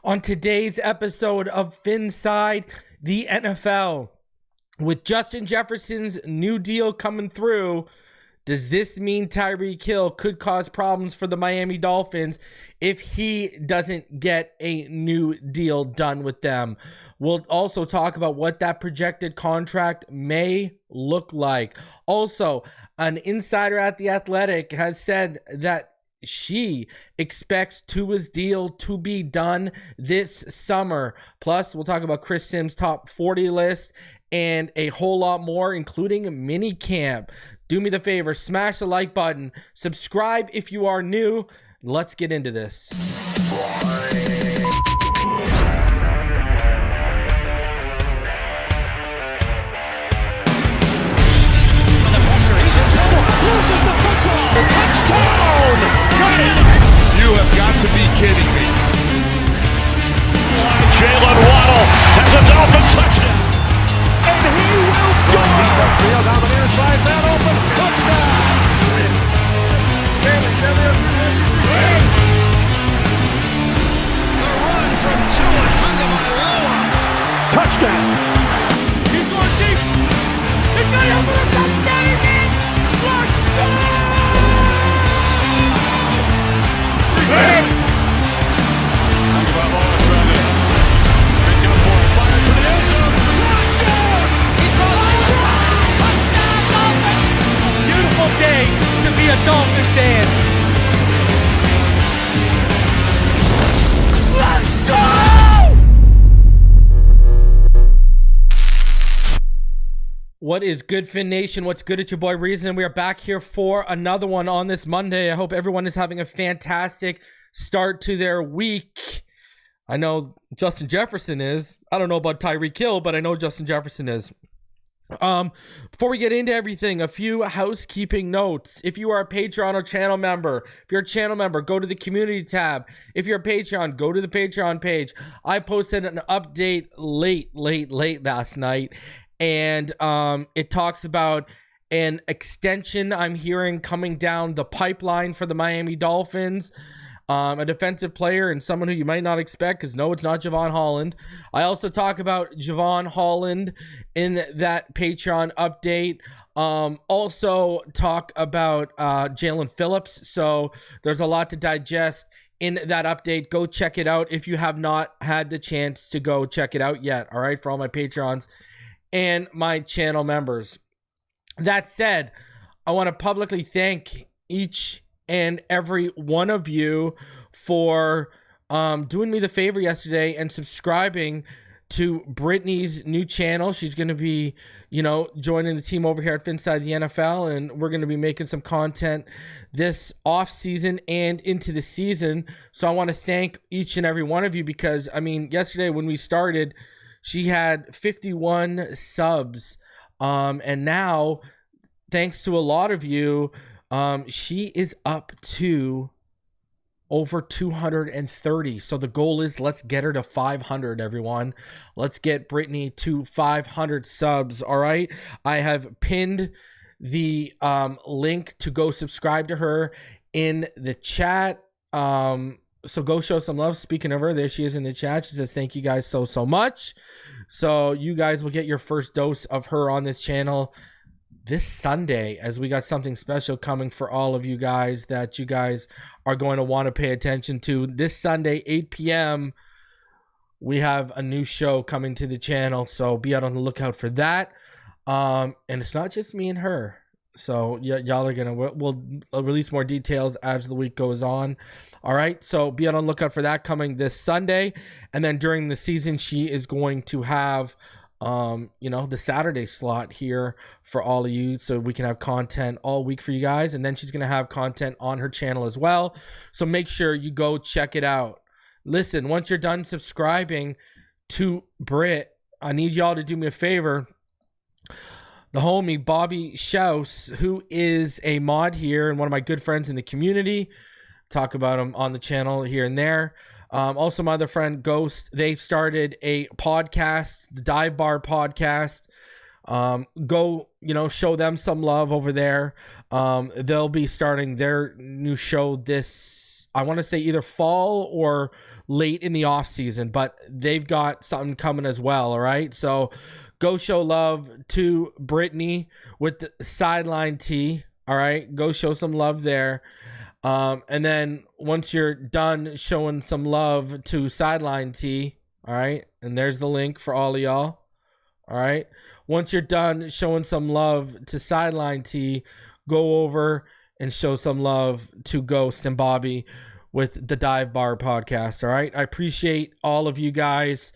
On today's episode of Phiniside The NFL, with Justin Jefferson's new deal coming through, does this mean Tyreek Hill could cause problems for the Miami Dolphins if he doesn't get a new deal done with them? We'll also talk about what that projected contract may look like. Also, an insider at The Athletic has said that she expects Tua's deal to be done this summer. Plus, we'll talk about Chris Sims' top 40 list and a whole lot more, including Minicamp. Do me the favor, smash the like button, subscribe if you are new. Let's get into this. Loses the football. Touchdown! Got it! You have got to be kidding me. Jalen Waddle has a Dolphin touchdown. And he will score! Field down the near side, man open. Touchdown! The run from Tua Tagovailoa. Touchdown! He's going deep. It's going to be a touchdown again. Beautiful day to be a Dolphin fan. Let's go! What is good, Fin Nation? What's good? It's your boy Reason. We are back here for another one on this Monday. I hope everyone is having a fantastic start to their week. I know Justin Jefferson is. I don't know about Tyreek Hill, but I know Justin Jefferson is. Before we get into everything, a few housekeeping notes. If you are a Patreon or channel member, if you're a channel member, go to the community tab. If you're a Patreon, go to the Patreon page. I posted an update late last night, and it talks about an extension I'm hearing coming down the pipeline for the Miami Dolphins. A defensive player and someone who you might not expect, because no, it's not Javon Holland. I also talk about Javon Holland in that Patreon update. Also talk about Jalen Phillips. So there's a lot to digest in that update. Go check it out if you have not had the chance to go check it out yet. All right, for all my Patrons and my channel members. That said, I want to publicly thank each and every one of you for doing me the favor yesterday and subscribing to Brittany's new channel. She's going to be, joining the team over here at Phiniside The NFL, and we're going to be making some content this off season and into the season. So I want to thank each and every one of you because, yesterday when we started, she had 51 subs. And now, thanks to a lot of you, she is up to over 230. So the goal is, let's get her to 500, everyone. Let's get Brittany to 500 subs. All right. I have pinned the link to go subscribe to her in the chat. So go show some love. Speaking of her, there she is in the chat. She says, thank you guys so much. So you guys will get your first dose of her on this channel this Sunday, as we got something special coming for all of you guys that you guys are going to want to pay attention to. This Sunday, 8 p.m., we have a new show coming to the channel, so be out on the lookout for that. And it's not just me and her. So y'all are going to, we'll release more details as the week goes on. All right, so be out on the lookout for that coming this Sunday. And then during the season, she is going to have the Saturday slot here for all of you, so we can have content all week for you guys. And then she's going to have content on her channel as well. So make sure you go check it out. Listen, once you're done subscribing to Brit, I need y'all to do me a favor. The homie Bobby Schaus, who is a mod here and one of my good friends in the community, talk about him on the channel here and there. Also, my other friend Ghost, they started a podcast, the Dive Bar Podcast. Go, show them some love over there. They'll be starting their new show this I want to say either fall or late in the off season, but they've got something coming as well. All right. So go show love to Brittany with the sideline tee. All right. Go show some love there. And then once you're done showing some love to sideline tee, all right. And there's the link for all of y'all. All right. Once you're done showing some love to sideline tee, go over and show some love to Ghost and Bobby with the Dive Bar podcast. All right. I appreciate all of you guys.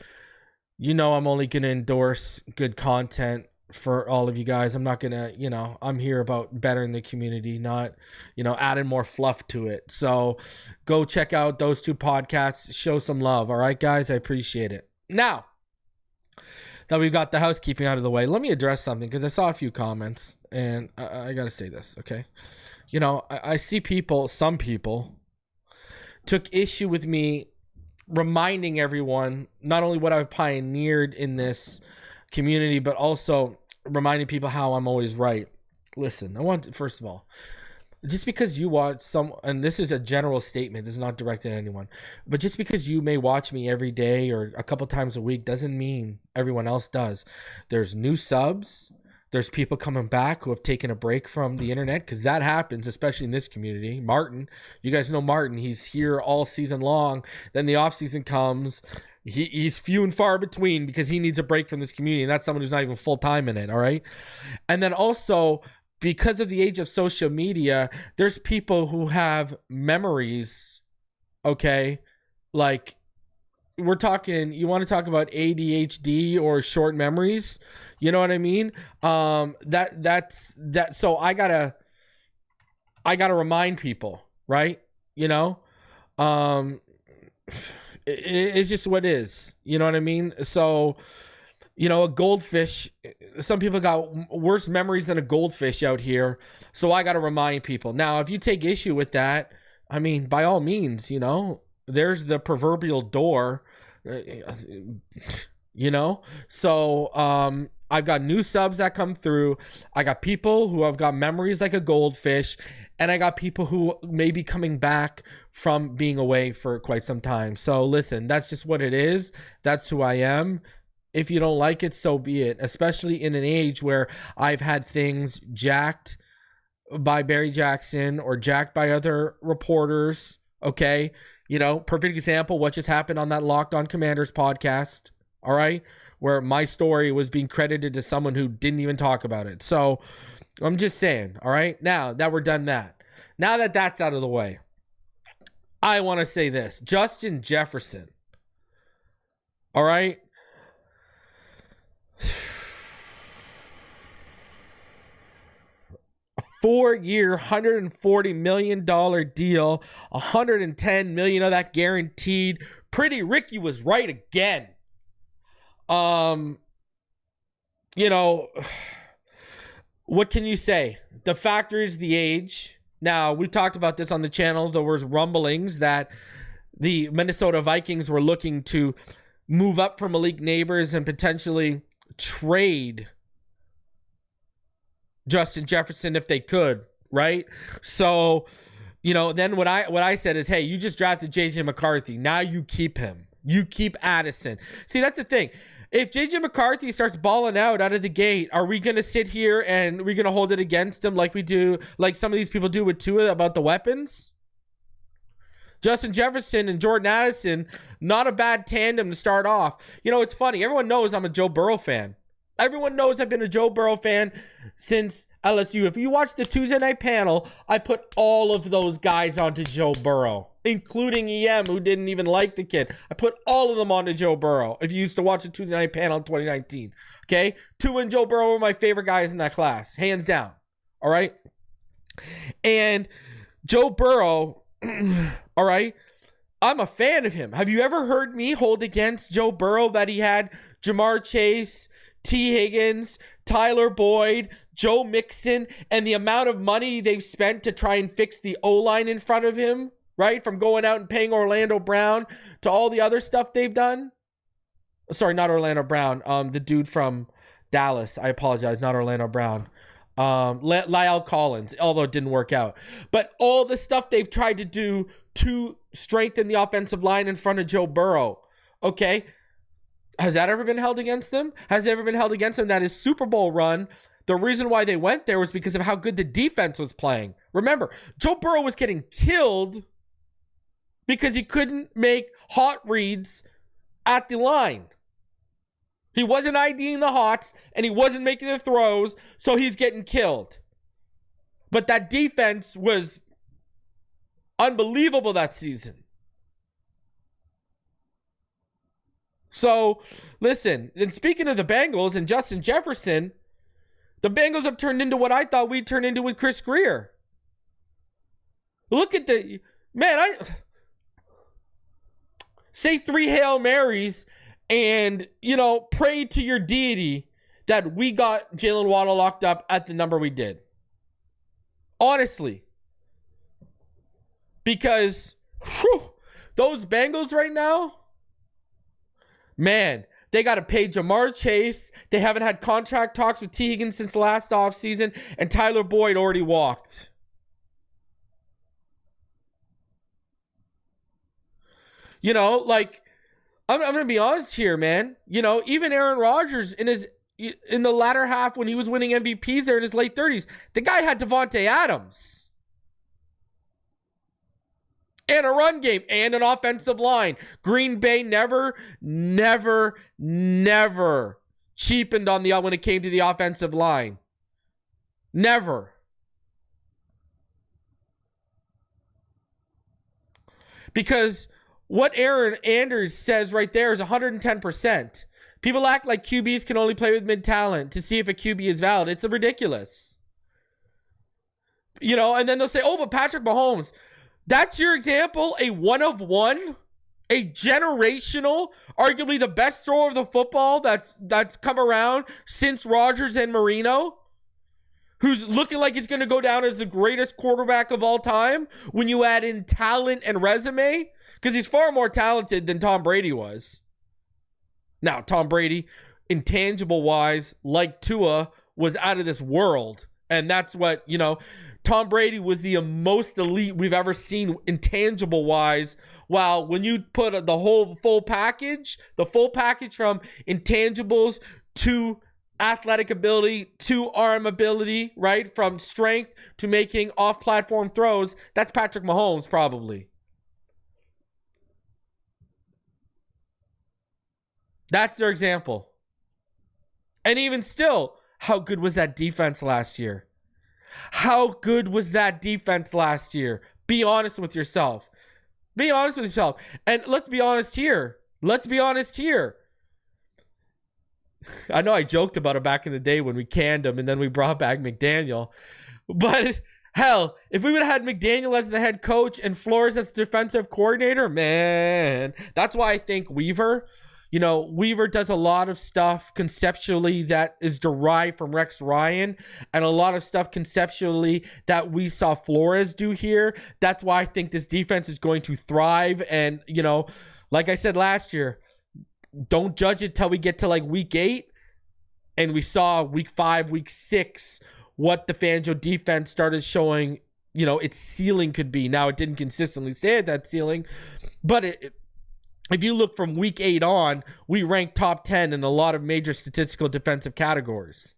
You know, I'm only going to endorse good content for all of you guys. I'm not going to, I'm here about bettering the community, not, adding more fluff to it. So go check out those two podcasts, show some love. All right, guys. I appreciate it. Now that we've got the housekeeping out of the way, let me address something because I saw a few comments and I got to say this. Okay. I see some people took issue with me reminding everyone not only what I've pioneered in this community, but also reminding people how I'm always right. Listen, first of all, just because you watch and this is a general statement, this is not directed at anyone, but just because you may watch me every day or a couple times a week doesn't mean everyone else does. There's new subs. There's people coming back who have taken a break from the internet, because that happens, especially in this community. Martin, you guys know Martin. He's here all season long. Then the off season comes. He's few and far between because he needs a break from this community. And that's someone who's not even full time in it. All right. And then also, because of the age of social media, there's people who have memories. Okay. Like, we're talking, you want to talk about ADHD or short memories, you know what I mean? That's so I gotta remind people, right? It's just what it is, you know what I mean? So, a goldfish, some people got worse memories than a goldfish out here. So I got to remind people. Now, if you take issue with that, I mean, by all means, there's the proverbial door, So I've got new subs that come through. I got people who have got memories like a goldfish, and I got people who may be coming back from being away for quite some time. So listen, that's just what it is. That's who I am. If you don't like it, so be it, especially in an age where I've had things jacked by Barry Jackson or jacked by other reporters. Okay. Perfect example, what just happened on that Locked On Commanders podcast. All right. Where my story was being credited to someone who didn't even talk about it. So I'm just saying. All right. Now that we're done now that that's out of the way, I want to say this. Justin Jefferson. All right. A 4-year, $140 million deal, $110 million of that guaranteed. Pretty Ricky was right again. What can you say? The factor is the age. Now, we've talked about this on the channel. There was rumblings that the Minnesota Vikings were looking to move up from Malik Neighbors and potentially trade Justin Jefferson if they could, right? So, then what I said is, hey, you just drafted JJ McCarthy. Now you keep him. You keep Addison. See, that's the thing. If JJ McCarthy starts balling out of the gate, are we going to sit here and we're going to hold it against him like we do, like some of these people do with Tua about the weapons? Justin Jefferson and Jordan Addison, not a bad tandem to start off. It's funny. Everyone knows I'm a Joe Burrow fan. Everyone knows I've been a Joe Burrow fan since LSU. If you watch the Tuesday night panel, I put all of those guys onto Joe Burrow, including EM, who didn't even like the kid. I put all of them onto Joe Burrow. If you used to watch the Tuesday night panel in 2019, okay? Tua and Joe Burrow were my favorite guys in that class, hands down. All right? And Joe Burrow, all right, I'm a fan of him. Have you ever heard me hold against Joe Burrow that he had Jamar Chase, T. Higgins, Tyler Boyd, Joe Mixon, and the amount of money they've spent to try and fix the O-line in front of him, right? From going out and paying Orlando Brown to all the other stuff they've done. Sorry, not Orlando Brown. The dude from Dallas. I apologize, not Orlando Brown. Lyle Collins, although it didn't work out. But all the stuff they've tried to do to strengthen the offensive line in front of Joe Burrow. Okay. Has that ever been held against them? Has it ever been held against them that his Super Bowl run, the reason why they went there was because of how good the defense was playing. Remember, Joe Burrow was getting killed because he couldn't make hot reads at the line. He wasn't IDing the hots, and he wasn't making the throws, so he's getting killed. But that defense was unbelievable that season. So, listen, and speaking of the Bengals and Justin Jefferson, the Bengals have turned into what I thought we'd turn into with Chris Greer. Look at the... Man, I... Say 3 Hail Marys and, pray to your deity that we got Jalen Waddle locked up at the number we did. Honestly. Because, those Bengals right now, man, they got to pay Jamar Chase. They haven't had contract talks with T. Higgins since last offseason, and Tyler Boyd already walked. I'm going to be honest here, man. Even Aaron Rodgers in the latter half when he was winning MVPs there in his late 30s, the guy had Devontae Adams. And a run game and an offensive line. Green Bay never cheapened on when it came to the offensive line. Never. Because what Aaron Andrews says right there is 110%. People act like QBs can only play with mid-talent to see if a QB is valid. It's ridiculous. And then they'll say, oh, but Patrick Mahomes... That's your example, a one of one, a generational, arguably the best thrower of the football that's come around since Rodgers and Marino, who's looking like he's going to go down as the greatest quarterback of all time when you add in talent and resume, because he's far more talented than Tom Brady was. Now, Tom Brady, intangible-wise, like Tua, was out of this world, and that's what, Tom Brady was the most elite we've ever seen intangible-wise. While when you put the full package from intangibles to athletic ability to arm ability, right? From strength to making off-platform throws, that's Patrick Mahomes probably. That's their example. And even still, how good was that defense last year? How good was that defense last year? Be honest with yourself. Be honest with yourself. And let's be honest here. I know I joked about it back in the day when we canned him and then we brought back McDaniel. But hell, if we would have had McDaniel as the head coach and Flores as the defensive coordinator, man, that's why I think Weaver does a lot of stuff conceptually that is derived from Rex Ryan and a lot of stuff conceptually that we saw Flores do here. That's why I think this defense is going to thrive. And, like I said last year, don't judge it till we get to like week 8. And we saw week 5, week 6, what the Fangio defense started showing, its ceiling could be. Now, it didn't consistently stay at that ceiling, but if you look from week 8 on, we ranked top 10 in a lot of major statistical defensive categories.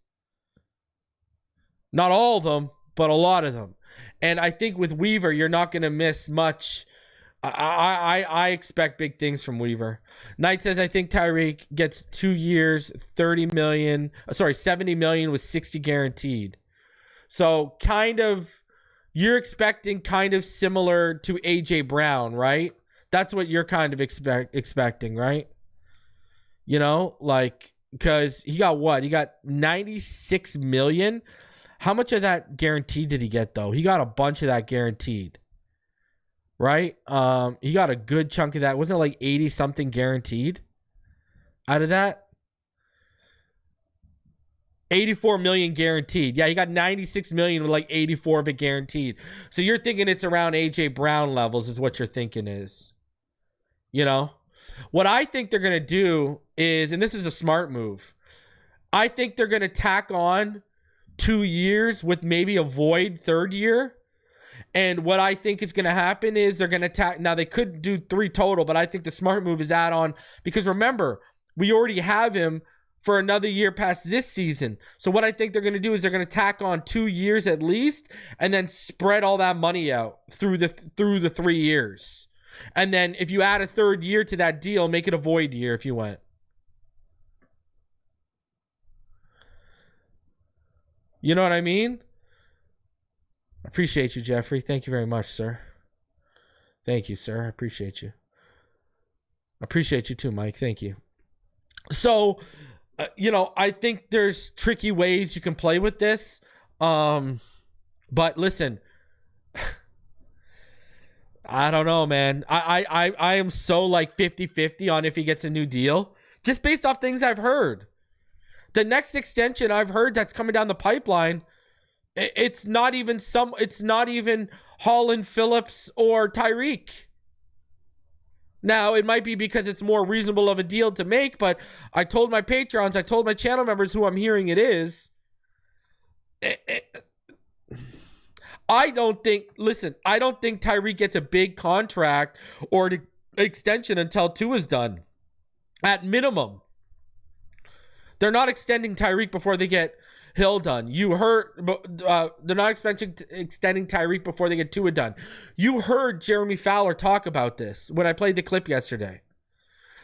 Not all of them, but a lot of them. And I think with Weaver, you're not going to miss much. I expect big things from Weaver. Knight says, I think Tyreek gets 2 years, 70 million with 60 guaranteed. So you're expecting kind of similar to AJ Brown, right? That's what you're kind of expecting, right? Because he got what? He got 96 million. How much of that guaranteed did he get, though? He got a bunch of that guaranteed, right? He got a good chunk of that. Wasn't it like 80 something guaranteed out of that? 84 million guaranteed. Yeah, he got 96 million with like 84 of it guaranteed. So you're thinking it's around AJ Brown levels is what you're thinking is. What I think they're going to do is, and this is a smart move, I think they're going to tack on 2 years with maybe a void third year And what I think is going to happen is they're going to attack. Now, they could do 3 total, but I think the smart move is add on. Because remember, we already have him for another year past this season. So what I think they're going to do is they're going to tack on 2 years at least, and then spread all that money out through the 3 years. And then if you add a 3rd year to that deal, make it a void year if you went. You know what I mean? Appreciate you, Jeffrey. Thank you very much, sir. Thank you, sir. I appreciate you. Appreciate you too, Mike. Thank you. So, I think there's tricky ways you can play with this. But listen, I don't know, man. I am so like 50-50 on if he gets a new deal, just based off things I've heard. The next extension I've heard that's coming down the pipeline, it's not even Holland, Phillips, or Tyreek. Now, it might be because it's more reasonable of a deal to make, but I told my Patreons, I told my channel members who I'm hearing it is. I don't think Tyreek gets a big contract or an extension until Tua is done. At minimum. They're not extending Tyreek before they get Hill done. You heard, they're not extending Tyreek before they get Tua done. You heard Jeremy Fowler talk about this when I played the clip yesterday.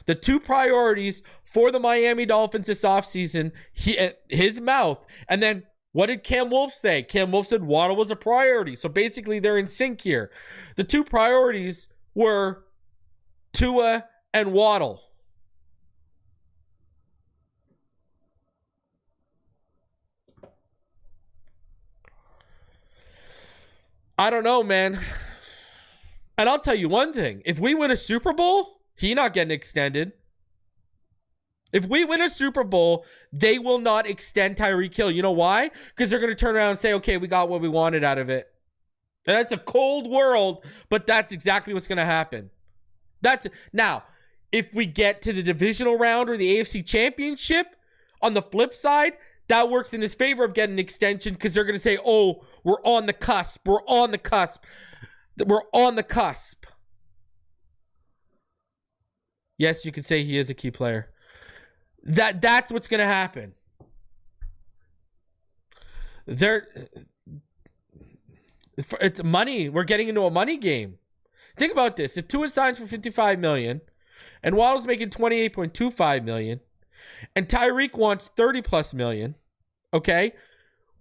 The 2 priorities for the Miami Dolphins this offseason, his mouth. And then what did Cam Wolf say? Cam Wolf said Waddle was a priority. So basically they're in sync here. The 2 priorities were Tua and Waddle. I don't know, man. And I'll tell you one thing. If we win a Super Bowl, he not getting extended. If we win a Super Bowl, they will not extend Tyreek Hill. You know why? Because they're going to turn around and say, okay, we got what we wanted out of it. And that's a cold world, but that's exactly what's going to happen. Now, if we get to the divisional round or the AFC Championship, on the flip side, that works in his favor of getting an extension because they're going to say, oh, we're on the cusp. We're on the cusp. We're on the cusp. Yes, you can say he is a key player. That's what's going to happen. It's money. We're getting into a money game. Think about this. If Tua signs for $55 million and Waddle's making $28.25 million, and Tyreek wants $30+ million, okay?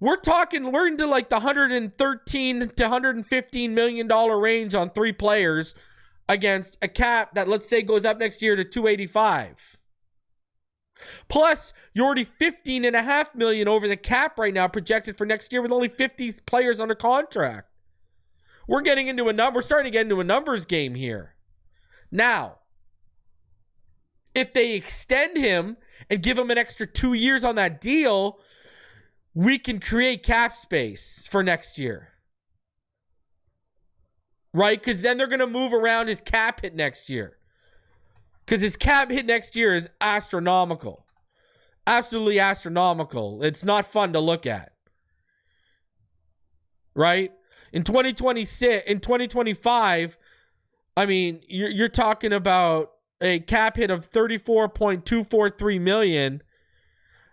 We're into like the $113 to $115 million range on 3 players against a cap that, let's say, goes up next year to $285. Plus, you're already $15.5 million over the cap right now projected for next year with only 50 players under contract. We're starting to get into a numbers game here. Now, if they extend him and give him an extra 2 years on that deal, we can create cap space for next year. Right? Because then they're going to move around his cap hit next year. Because his cap hit next year is astronomical. Absolutely astronomical. It's not fun to look at. Right? In 2025, I mean, you're talking about a cap hit of $34.243 million,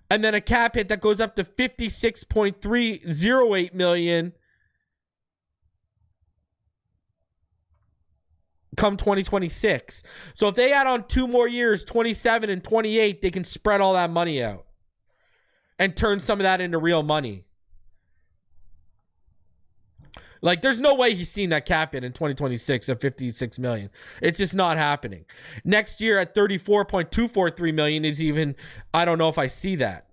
and then a cap hit that goes up to $56.308 million come 2026. So if they add on 2 more years, 27 and 28, they can spread all that money out and turn some of that into real money. Like, there's no way he's seen that cap hit in 2026 at $56 million. It's just not happening. Next year at $34.243 million is even, I don't know if I see that.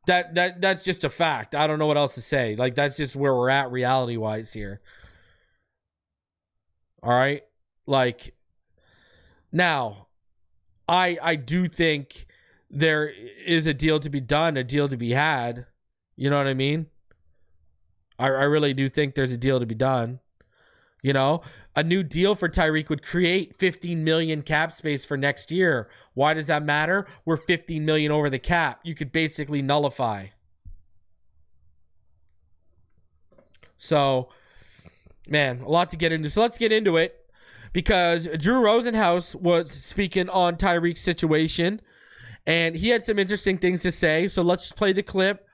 That's just a fact. I don't know what else to say. Like, that's just where we're at reality-wise here. All right? Like, now, I do think there is a deal to be done, a deal to be had. You know what I mean? I really do think there's a deal to be done. You know, a new deal for Tyreek would create $15 million cap space for next year. Why does that matter? We're $15 million over the cap. You could basically nullify. So, man, a lot to get into. So let's get into it, because Drew Rosenhaus was speaking on Tyreek's situation, and he had some interesting things to say. So let's play the clip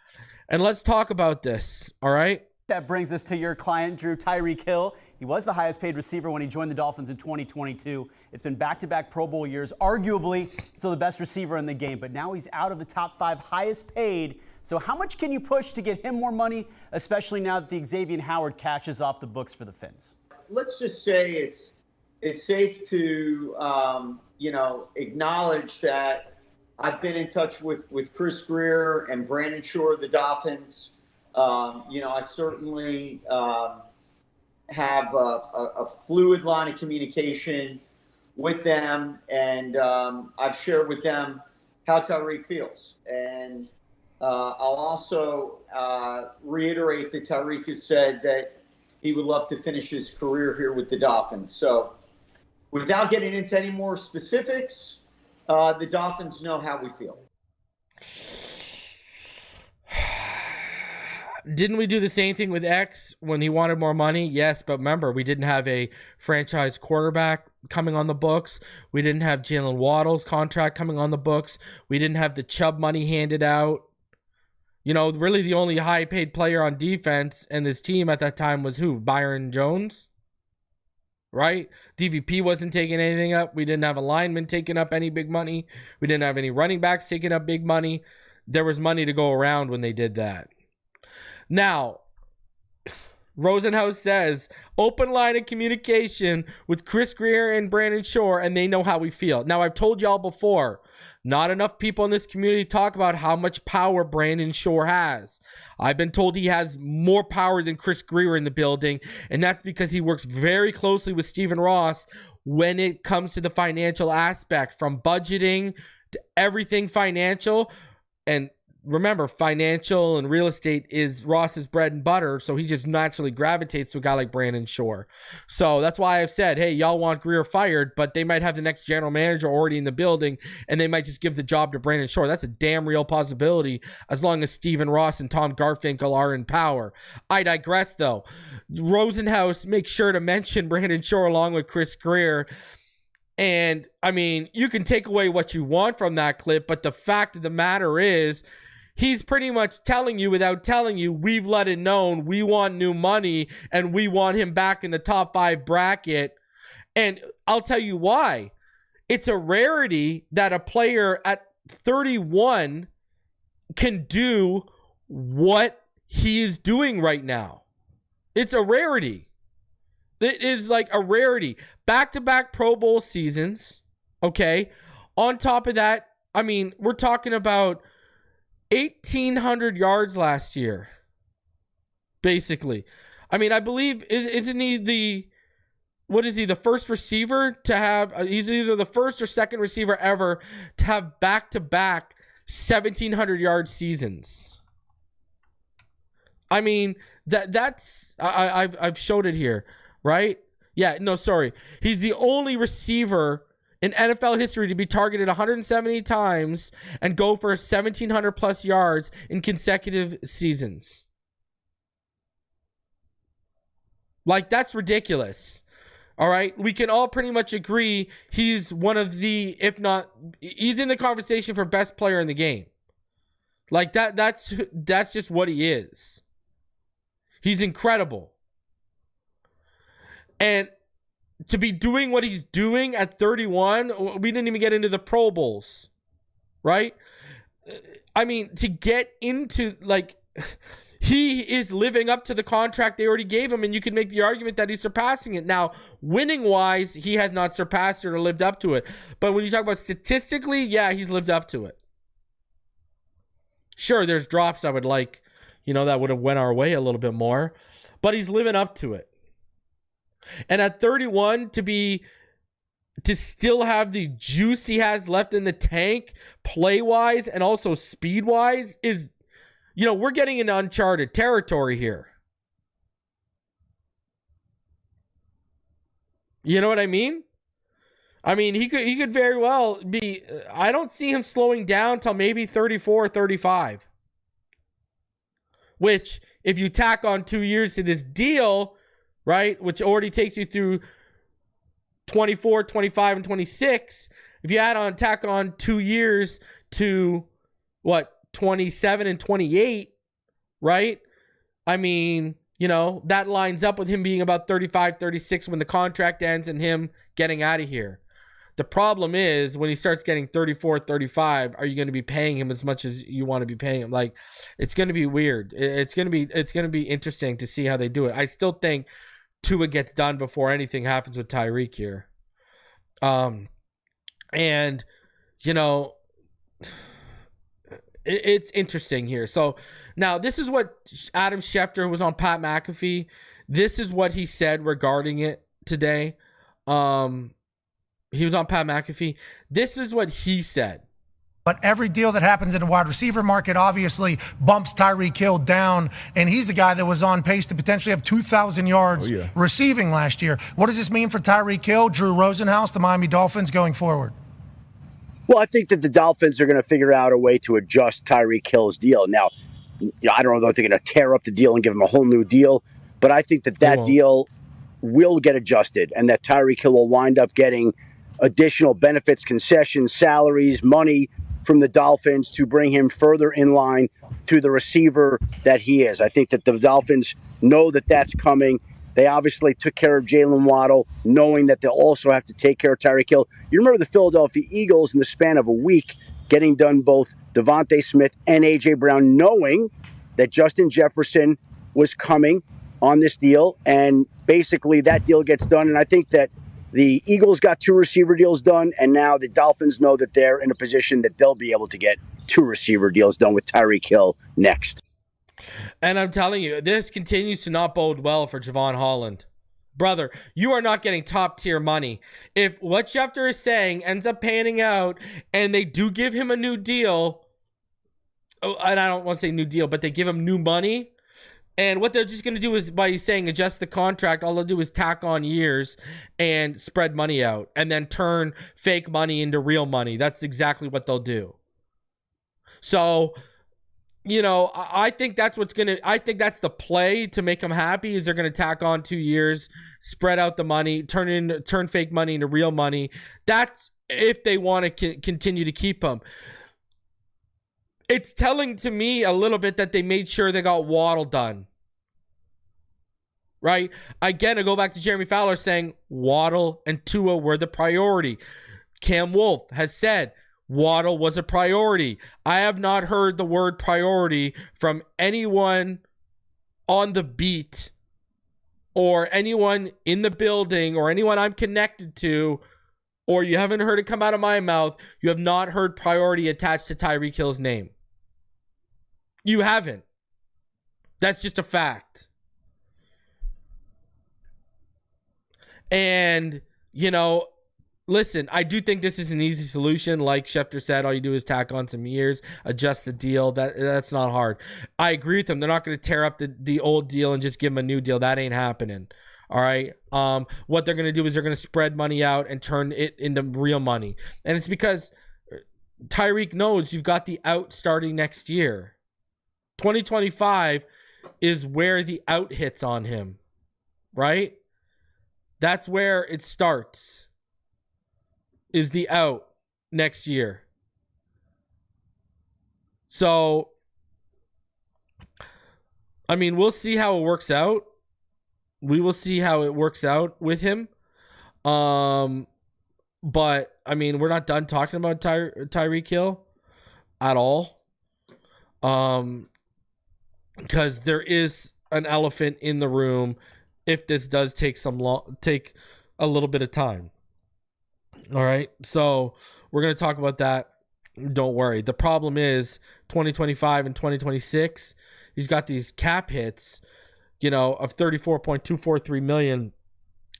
and let's talk about this. All right. That brings us to your client, Drew. Tyreek Hill. He was the highest paid receiver when he joined the Dolphins in 2022. It's been back-to-back Pro Bowl years, arguably still the best receiver in the game, but now he's out of the top 5 highest paid. So how much can you push to get him more money, especially now that the Xavier Howard cash is off the books for the Fins? Let's just say it's safe to acknowledge that I've been in touch with Chris Greer and Brandon Shore of the Dolphins. I certainly have a fluid line of communication with them, and I've shared with them how Tyreek feels. And I'll also reiterate that Tyreek has said that he would love to finish his career here with the Dolphins. So without getting into any more specifics, the Dolphins know how we feel. Didn't we do the same thing with X when he wanted more money? Yes, but remember, we didn't have a franchise quarterback coming on the books. We didn't have Jalen Waddle's contract coming on the books. We didn't have the Chubb money handed out. Really the only high-paid player on defense in this team at that time was who? Byron Jones? Right? DVP wasn't taking anything up. We didn't have a lineman taking up any big money. We didn't have any running backs taking up big money. There was money to go around when they did that. Now, Rosenhaus says, open line of communication with Chris Greer and Brandon Shore, and they know how we feel. Now, I've told y'all before, not enough people in this community talk about how much power Brandon Shore has. I've been told he has more power than Chris Greer in the building, and that's because he works very closely with Stephen Ross when it comes to the financial aspect, from budgeting to everything financial. And remember, financial and real estate is Ross's bread and butter, so he just naturally gravitates to a guy like Brandon Shore. So that's why I've said, hey, y'all want Greer fired, but they might have the next general manager already in the building, and they might just give the job to Brandon Shore. That's a damn real possibility, as long as Stephen Ross and Tom Garfinkel are in power. I digress, though. Rosenhaus makes sure to mention Brandon Shore along with Chris Greer. And, you can take away what you want from that clip, but the fact of the matter is, he's pretty much telling you without telling you, we've let it known, we want new money, and we want him back in the top 5 bracket. And I'll tell you why. It's a rarity that a player at 31 can do what he is doing right now. It's a rarity. It is like a rarity. Back-to-back Pro Bowl seasons, okay? On top of that, we're talking about 1,800 yards last year, basically. I believe, isn't he the first receiver to have, he's either the first or second receiver ever to have back-to-back 1,700 yard seasons. That's, I've showed it here, right? Yeah, no, sorry. He's the only receiver in NFL history to be targeted 170 times and go for 1,700 plus yards in consecutive seasons. That's ridiculous. All right. We can all pretty much agree he's one of the, if not, he's in the conversation for best player in the game. That's just what he is. He's incredible. And to be doing what he's doing at 31, we didn't even get into the Pro Bowls, right? To get into, he is living up to the contract they already gave him, and you can make the argument that he's surpassing it. Now, winning-wise, he has not surpassed it or lived up to it. But when you talk about statistically, yeah, he's lived up to it. Sure, there's drops I would like, that would have went our way a little bit more, but he's living up to it. And at 31, to still have the juice he has left in the tank, play-wise and also speed-wise, is, we're getting into uncharted territory here. You know what I mean? He could very well be, I don't see him slowing down till maybe 34 or 35. which if you tack on 2 years to this deal, right, which already takes you through 24, 25, and 26, if you tack on 2 years to 27 and 28, right? I mean, that lines up with him being about 35, 36 when the contract ends and him getting out of here. The problem is when he starts getting 34, 35, are you going to be paying him as much as you want to be paying him? Like, it's going to be weird. It's going to be interesting to see how they do it. I still think Tua gets done before anything happens with Tyreek here. It's interesting here. So now this is what Adam Schefter, who was on Pat McAfee, this is what he said regarding it today. He was on Pat McAfee. This is what he said. But every deal that happens in the wide receiver market obviously bumps Tyreek Hill down, and he's the guy that was on pace to potentially have 2,000 yards receiving last year. What does this mean for Tyreek Hill, Drew Rosenhaus, the Miami Dolphins going forward? Well, I think that the Dolphins are going to figure out a way to adjust Tyreek Hill's deal. Now, I don't know if they're going to tear up the deal and give him a whole new deal, but I think that deal will get adjusted and that Tyreek Hill will wind up getting additional benefits, concessions, salaries, money from the Dolphins to bring him further in line to the receiver that he is. I think that the Dolphins know that that's coming. They obviously took care of Jalen Waddle, knowing that they'll also have to take care of Tyreek Hill. You remember the Philadelphia Eagles in the span of a week getting done both Devontae Smith and A.J. Brown, knowing that Justin Jefferson was coming on this deal, and basically that deal gets done. And I think that the Eagles got 2 receiver deals done, and now the Dolphins know that they're in a position that they'll be able to get 2 receiver deals done with Tyreek Hill next. And I'm telling you, this continues to not bode well for Javon Holland. Brother, you are not getting top tier money. If what Schefter is saying ends up panning out and they do give him a new deal, and I don't want to say new deal, but they give him new money, and what they're just going to do is, by saying adjust the contract, all they'll do is tack on years and spread money out and then turn fake money into real money. That's exactly what they'll do. So, I think that's I think that's the play to make them happy, is they're going to tack on 2 years, spread out the money, turn fake money into real money. That's if they want to continue to keep him. It's telling to me a little bit that they made sure they got Waddle done. Right? Again, I go back to Jeremy Fowler saying Waddle and Tua were the priority. Cam Wolfe has said Waddle was a priority. I have not heard the word priority from anyone on the beat or anyone in the building or anyone I'm connected to, or you haven't heard it come out of my mouth. You have not heard priority attached to Tyreek Hill's name. You haven't. That's just a fact. And, listen, I do think this is an easy solution. Like Schefter said, all you do is tack on some years, adjust the deal. That's not hard. I agree with them. They're not going to tear up the old deal and just give them a new deal. That ain't happening. All right. What they're going to do is they're going to spread money out and turn it into real money. And it's because Tyreek knows you've got the out starting next year. 2025 is where the out hits on him, right? That's where it starts, is the out next year. So, I mean, we'll see how it works out. We will see how it works out with him. But, I mean, we're not done talking about Tyreek Hill at all. Because there is an elephant in the room if this does take a little bit of time. All right. So we're going to talk about that. Don't worry. The problem is 2025 and 2026, he's got these cap hits, of $34.243 million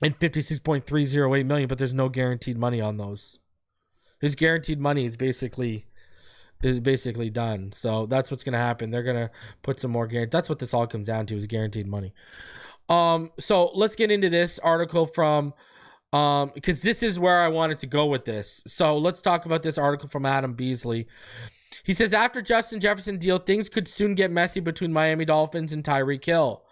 and $56.308 million, but there's no guaranteed money on those. His guaranteed money is basically done. So that's what's going to happen. They're going to put some more guarantee. That's what this all comes down to, is guaranteed money. So let's get into this article from, because this is where I wanted to go with this. So let's talk about this article from Adam Beasley. He says, after Justin Jefferson deal, things could soon get messy between Miami Dolphins and Tyreek Hill.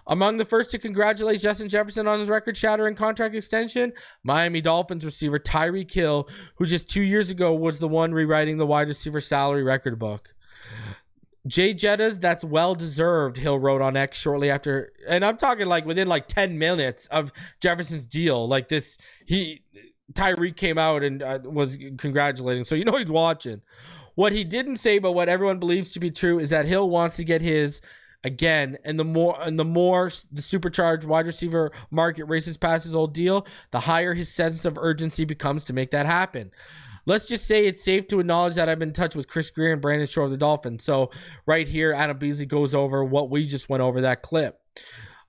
Among the first to congratulate Justin Jefferson on his record-shattering contract extension, Miami Dolphins receiver Tyreek Hill, who just 2 years ago was the one rewriting the wide receiver salary record book. Jay Jettas, that's well-deserved, Hill wrote on X shortly after, and I'm talking like within like 10 minutes of Jefferson's deal. Like this, Tyreek came out and was congratulating, so you know he's watching. What he didn't say, but what everyone believes to be true, is that Hill wants to get his again, and the more the supercharged wide receiver market races past his old deal, the higher his sense of urgency becomes to make that happen. Let's just say it's safe to acknowledge that I've been in touch with Chris Greer and Brandon Shore of the Dolphins. So right here, Adam Beasley goes over what we just went over, that clip.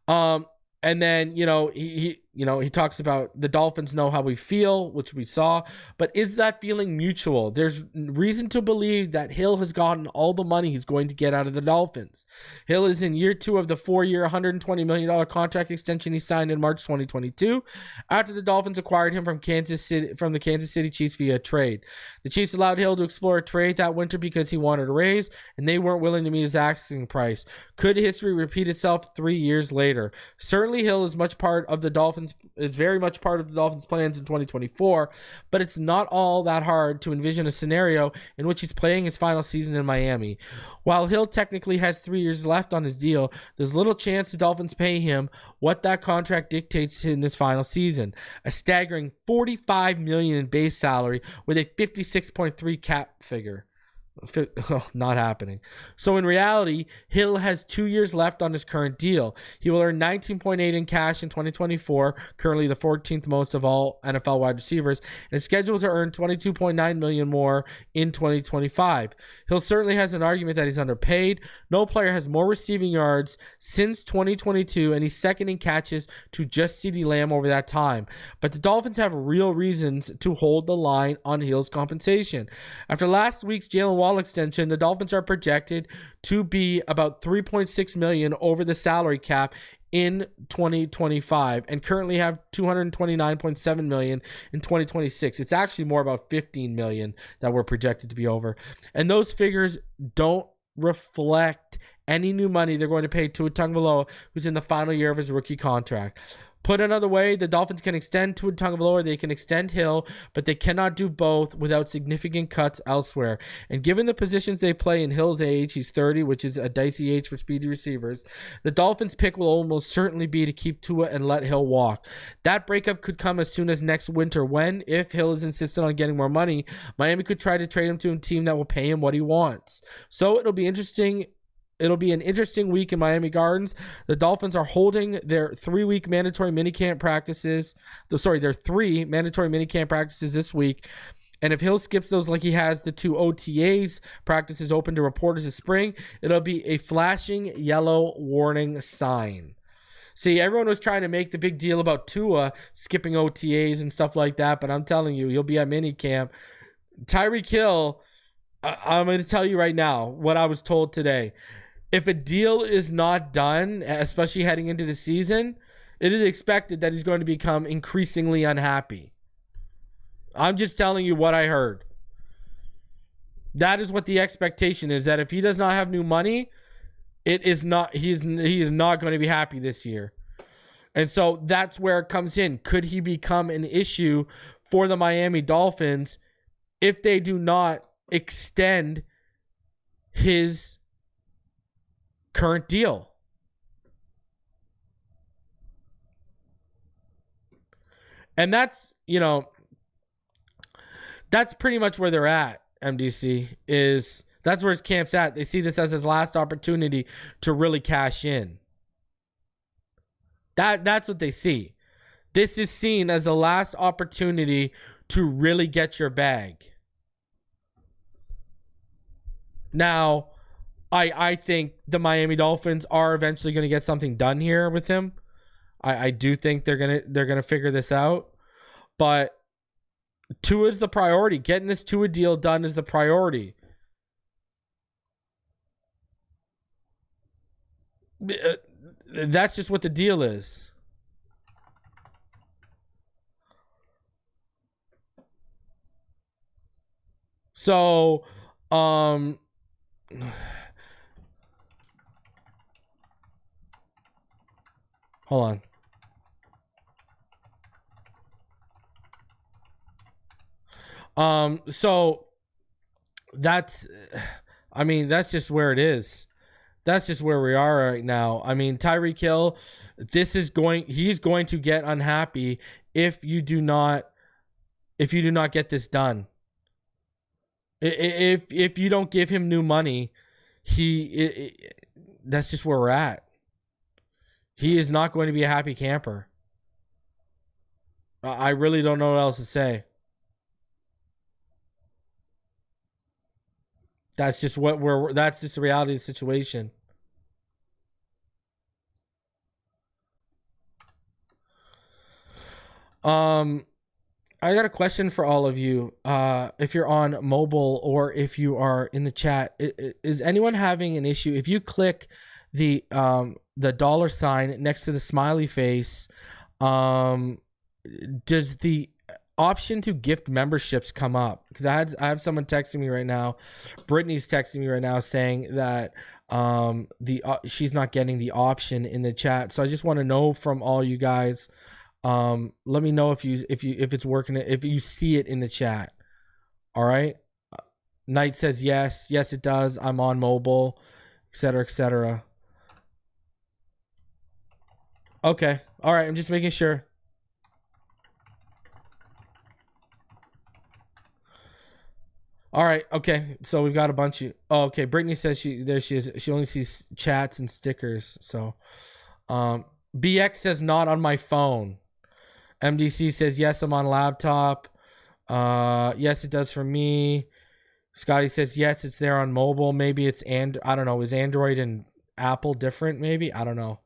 And then, he talks about the Dolphins know how we feel, which we saw, but is that feeling mutual? There's reason to believe that Hill has gotten all the money he's going to get out of the Dolphins. Hill is in year 2 of the 4-year, $120 million contract extension he signed in March 2022 after the Dolphins acquired him from the Kansas City Chiefs via trade. The Chiefs allowed Hill to explore a trade that winter because he wanted a raise, and they weren't willing to meet his asking price. Could history repeat itself 3 years later? Certainly Hill is very much part of the Dolphins' plans in 2024, but it's not all that hard to envision a scenario in which he's playing his final season in Miami. While Hill technically has 3 years left on his deal, there's little chance the Dolphins pay him what that contract dictates in this final season, a staggering $45 million in base salary with a 56.3 cap figure. Not happening. So in reality, Hill has 2 years left on his current deal. He will earn 19.8 in cash in 2024, currently the 14th most of all NFL wide receivers, and is scheduled to earn 22.9 million more in 2025. Hill certainly has an argument that he's underpaid. No player has more receiving yards since 2022, and he's second in catches to just CeeDee Lamb over that time. But the Dolphins have real reasons to hold the line on Hill's compensation. After last week's Jalen Wall extension, the Dolphins are projected to be about $3.6 million over the salary cap in 2025 and currently have $229.7 million in 2026. It's actually more about $15 million that we're projected to be over. And those figures don't reflect any new money they're going to pay Tua Tagovailoa, who's in the final year of his rookie contract. Put another way, the Dolphins can extend Tua Tagovailoa, they can extend Hill, but they cannot do both without significant cuts elsewhere. And given the positions they play in Hill's age, he's 30, which is a dicey age for speedy receivers, the Dolphins' pick will almost certainly be to keep Tua and let Hill walk. That breakup could come as soon as next winter when, if Hill is insistent on getting more money, Miami could try to trade him to a team that will pay him what he wants. So it'll be an interesting week in Miami Gardens. The Dolphins are holding their 3-week mandatory minicamp practices. Their 3 mandatory minicamp practices this week. And if Hill skips those like he has the 2 OTAs practices open to reporters this spring, it'll be a flashing yellow warning sign. See, everyone was trying to make the big deal about Tua skipping OTAs and stuff like that, but I'm telling you, he'll be at minicamp. Tyreek Hill, I'm going to tell you right now what I was told today. If a deal is not done, especially heading into the season, it is expected that he's going to become increasingly unhappy. I'm just telling you what I heard. That is what the expectation is, that if he does not have new money, he is not going to be happy this year. And so that's where it comes in. Could he become an issue for the Miami Dolphins if they do not extend his current deal? And that's pretty much where they're at. MDC that's where his camp's at. They see this as his last opportunity to really cash in. That's what they see. This is seen as the last opportunity to really get your bag. Now, I think the Miami Dolphins are eventually going to get something done here with him. I do think they're gonna figure this out, but Tua is the priority. Getting this Tua deal done is the priority. That's just what the deal is. So, Hold on. So that's, I mean, that's just where it is. That's just where we are right now. I mean, Tyreek Hill, he's going to get unhappy if you do not get this done. If you don't give him new money, that's just where we're at. He is not going to be a happy camper. I really don't know what else to say. That's just that's just the reality of the situation. I got a question for all of you. If you're on mobile or if you are in the chat, is anyone having an issue? If you click the $sign next to the smiley face, does the option to gift memberships come up? Because I have someone texting me right now. Brittany's texting me right now saying that she's not getting the option in the chat. So I just want to know from all you guys. Let me know if it's working, if you see it in the chat. All right. Knight says yes it does. I'm on mobile, etc., etc. Okay. All right. I'm just making sure. All right. Okay. So we've got a bunch of. Oh, okay. Brittany says she is. She only sees chats and stickers. So, BX says not on my phone. MDC says yes, I'm on laptop. Yes, it does for me. Scotty says yes, it's there on mobile. Maybe it's I don't know. Is Android and Apple different? Maybe, I don't know.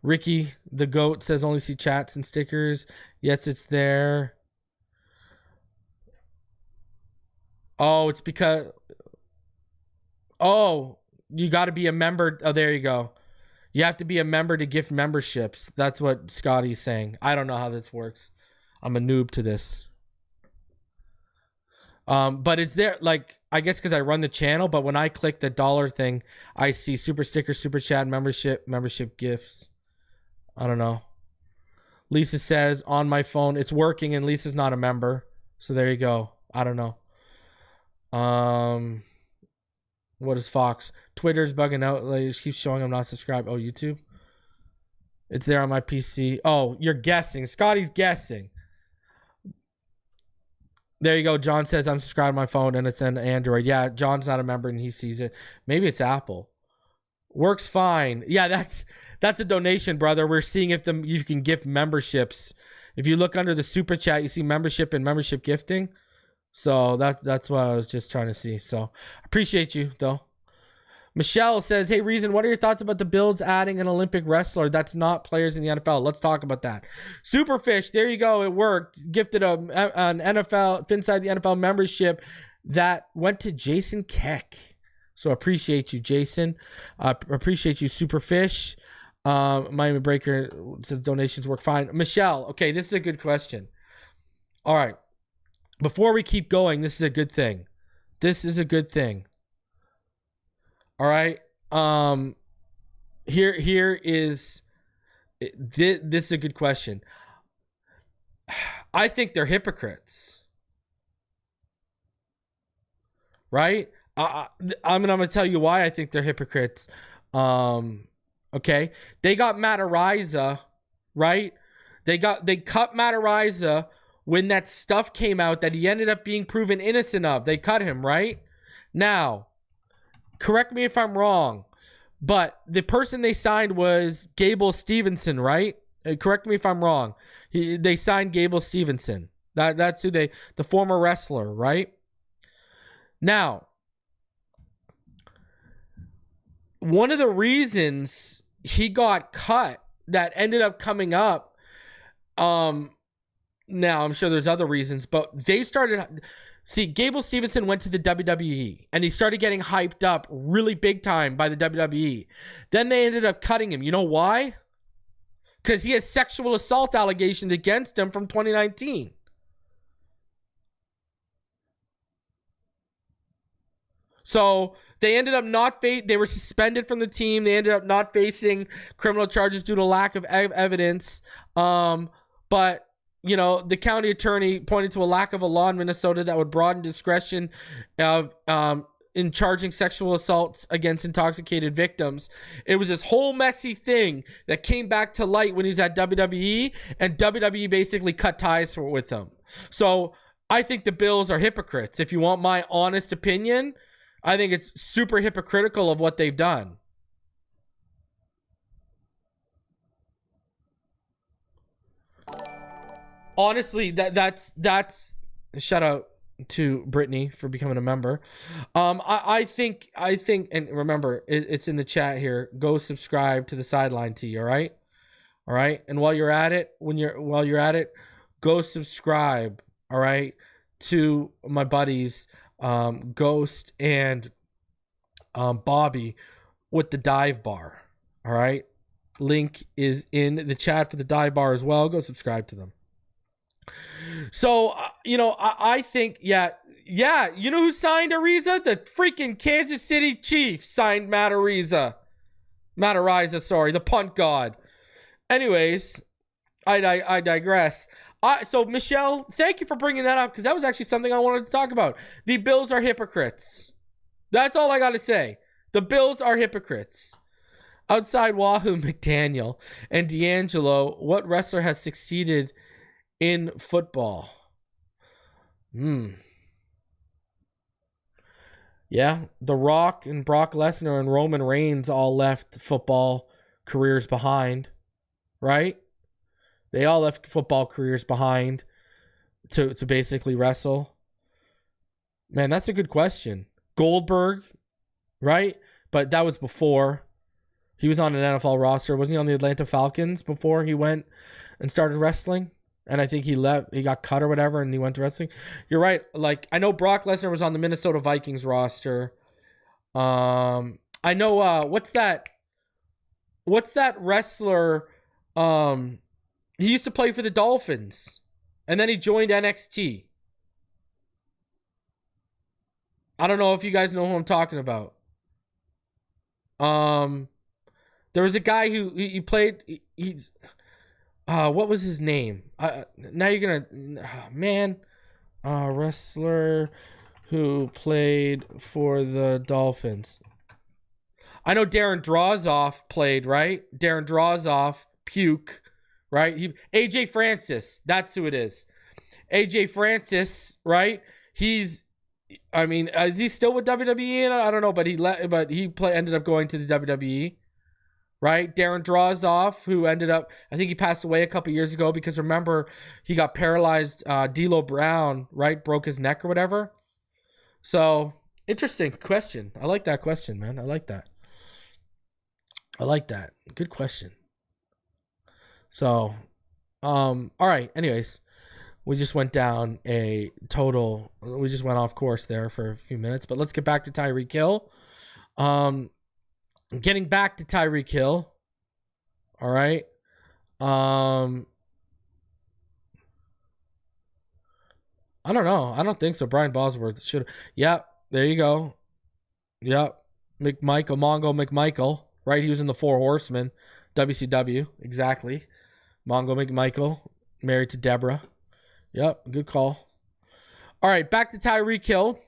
Ricky the goat says only see chats and stickers. Yes, it's there. Oh, it's because. Oh, you got to be a member. Oh, there you go. You have to be a member to gift memberships. That's what Scotty's saying. I don't know how this works. I'm a noob to this. But it's there, like, I guess because I run the channel, but when I click the dollar thing, I see super sticker, super chat, membership gifts. I don't know. Lisa says on my phone, it's working, and Lisa's not a member. So there you go. I don't know. What is Fox? Twitter's bugging out. Like, it keeps showing I'm not subscribed. Oh, YouTube? It's there on my PC. Oh, you're guessing. Scotty's guessing. There you go. John says I'm subscribed to my phone and it's an Android. Yeah, John's not a member and he sees it. Maybe it's Apple. Works fine. Yeah, that's a donation, brother. We're seeing if you can gift memberships. If you look under the super chat, you see membership and membership gifting. So that's what I was just trying to see. So appreciate you though. Michelle says, hey, Reason, what are your thoughts about the Bills adding an Olympic wrestler that's not players in the NFL? Let's talk about that. Superfish, there you go. It worked. Gifted an NFL, Phiniside The NFL membership that went to Jason Keck. So appreciate you, Jason. Appreciate you, Superfish. Miami Breaker says donations work fine. Michelle, okay, this is a good question. All right. Before we keep going, this is a good thing. This is a good thing. All right. Here is this is a good question. I think they're hypocrites. Right? I'm gonna tell you why I think they're hypocrites. Okay. They got Matt Araiza, right? They cut Matt Araiza when that stuff came out that he ended up being proven innocent of. They cut him, right? Now, correct me if I'm wrong, but the person they signed was Gable Stevenson, right? Correct me if I'm wrong. They signed Gable Stevenson. That's who the former wrestler, right? Now, one of the reasons he got cut that ended up coming up, now, I'm sure there's other reasons, but they started... See, Gable Stevenson went to the WWE, and he started getting hyped up really big time by the WWE. Then they ended up cutting him. You know why? Because he has sexual assault allegations against him from 2019. So they ended up they were suspended from the team. They ended up not facing criminal charges due to lack of evidence. But the county attorney pointed to a lack of a law in Minnesota that would broaden discretion of in charging sexual assaults against intoxicated victims. It was this whole messy thing that came back to light when he was at WWE, and WWE basically cut ties with him. So I think the Bills are hypocrites. If you want my honest opinion, I think it's super hypocritical of what they've done. Honestly, that's shout out to Brittany for becoming a member. I think, and remember, it's in the chat here. Go subscribe to the Sideline Tee. All right. And while you're at it, go subscribe. All right, to my buddies, Ghost and Bobby with the dive bar. All right, link is in the chat for the dive bar as well. Go subscribe to them. So, I think, yeah. You know who signed Ariza? The freaking Kansas City Chiefs signed Matt Ariza, the punt god. Anyways, I digress. So, Michelle, thank you for bringing that up, because that was actually something I wanted to talk about. The Bills are hypocrites. That's all I got to say. The Bills are hypocrites. Outside Wahoo McDaniel and D'Angelo, what wrestler has succeeded in football? Yeah, The Rock and Brock Lesnar and Roman Reigns all left football careers behind, right? They all left football careers behind to basically wrestle. Man, that's a good question. Goldberg, right? But that was before he was on an NFL roster. Wasn't he on the Atlanta Falcons before he went and started wrestling? And I think he got cut or whatever, and he went to wrestling. You're right. Like, I know Brock Lesnar was on the Minnesota Vikings roster. I know, what's that wrestler? He used to play for the Dolphins, and then he joined NXT. I don't know if you guys know who I'm talking about. There was a guy who he played. He's what was his name? Now you're gonna, wrestler who played for the Dolphins. I know Darren Drozoff played, right? Darren Drozoff, puke, right? AJ Francis, that's who it is. AJ Francis, right? Is he still with WWE? I don't know, but he ended up going to the WWE. Right? Darren Drozoff, who ended up, I think he passed away a couple years ago, because remember, he got paralyzed. D'Lo Brown, right? Broke his neck or whatever. So, interesting question. I like that question, man. I like that. Good question. So, all right. Anyways, we just went down we just went off course there for a few minutes, but let's get back to Tyreek Hill. Getting back to Tyreek Hill. All right. I don't know. I don't think so. Brian Bosworth should. Yep. There you go. Yep. Mongo McMichael. Right. He was in the Four Horsemen. WCW. Exactly. Mongo McMichael. Married to Deborah. Yep. Good call. All right. Back to Tyreek Hill.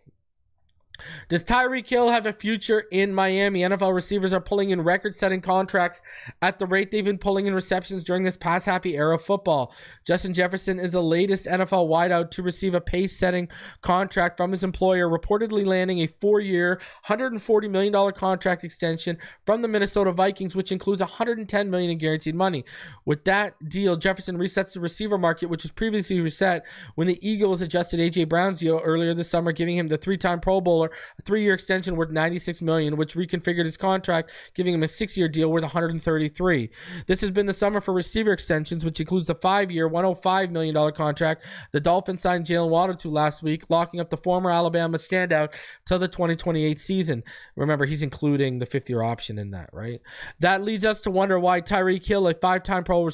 Does Tyreek Hill have a future in Miami? NFL receivers are pulling in record-setting contracts at the rate they've been pulling in receptions during this pass-happy era of football. Justin Jefferson is the latest NFL wideout to receive a pace-setting contract from his employer, reportedly landing a 4-year, $140 million contract extension from the Minnesota Vikings, which includes $110 million in guaranteed money. With that deal, Jefferson resets the receiver market, which was previously reset when the Eagles adjusted A.J. Brown's deal earlier this summer, giving him the 3-time Pro Bowler a 3-year extension worth $96 million, which reconfigured his contract, giving him a 6-year deal worth $133. This has been the summer for receiver extensions, which includes the 5-year, $105 million contract the Dolphins signed Jalen Waddle to last week, locking up the former Alabama standout till the 2028 season. Remember, he's including the 5th-year option in that, right? That leads us to wonder why Tyreek Hill, a 5-time Pro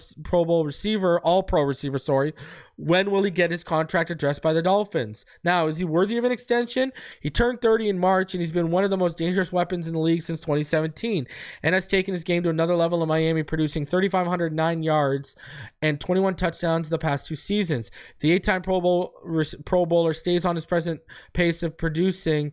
Bowl receiver, All-Pro receiver, When will he get his contract addressed by the Dolphins? Now, is he worthy of an extension? He turned 30 in March, and he's been one of the most dangerous weapons in the league since 2017, and has taken his game to another level in Miami, producing 3,509 yards and 21 touchdowns the past 2 seasons. The 8-time Pro Bowler stays on his present pace of producing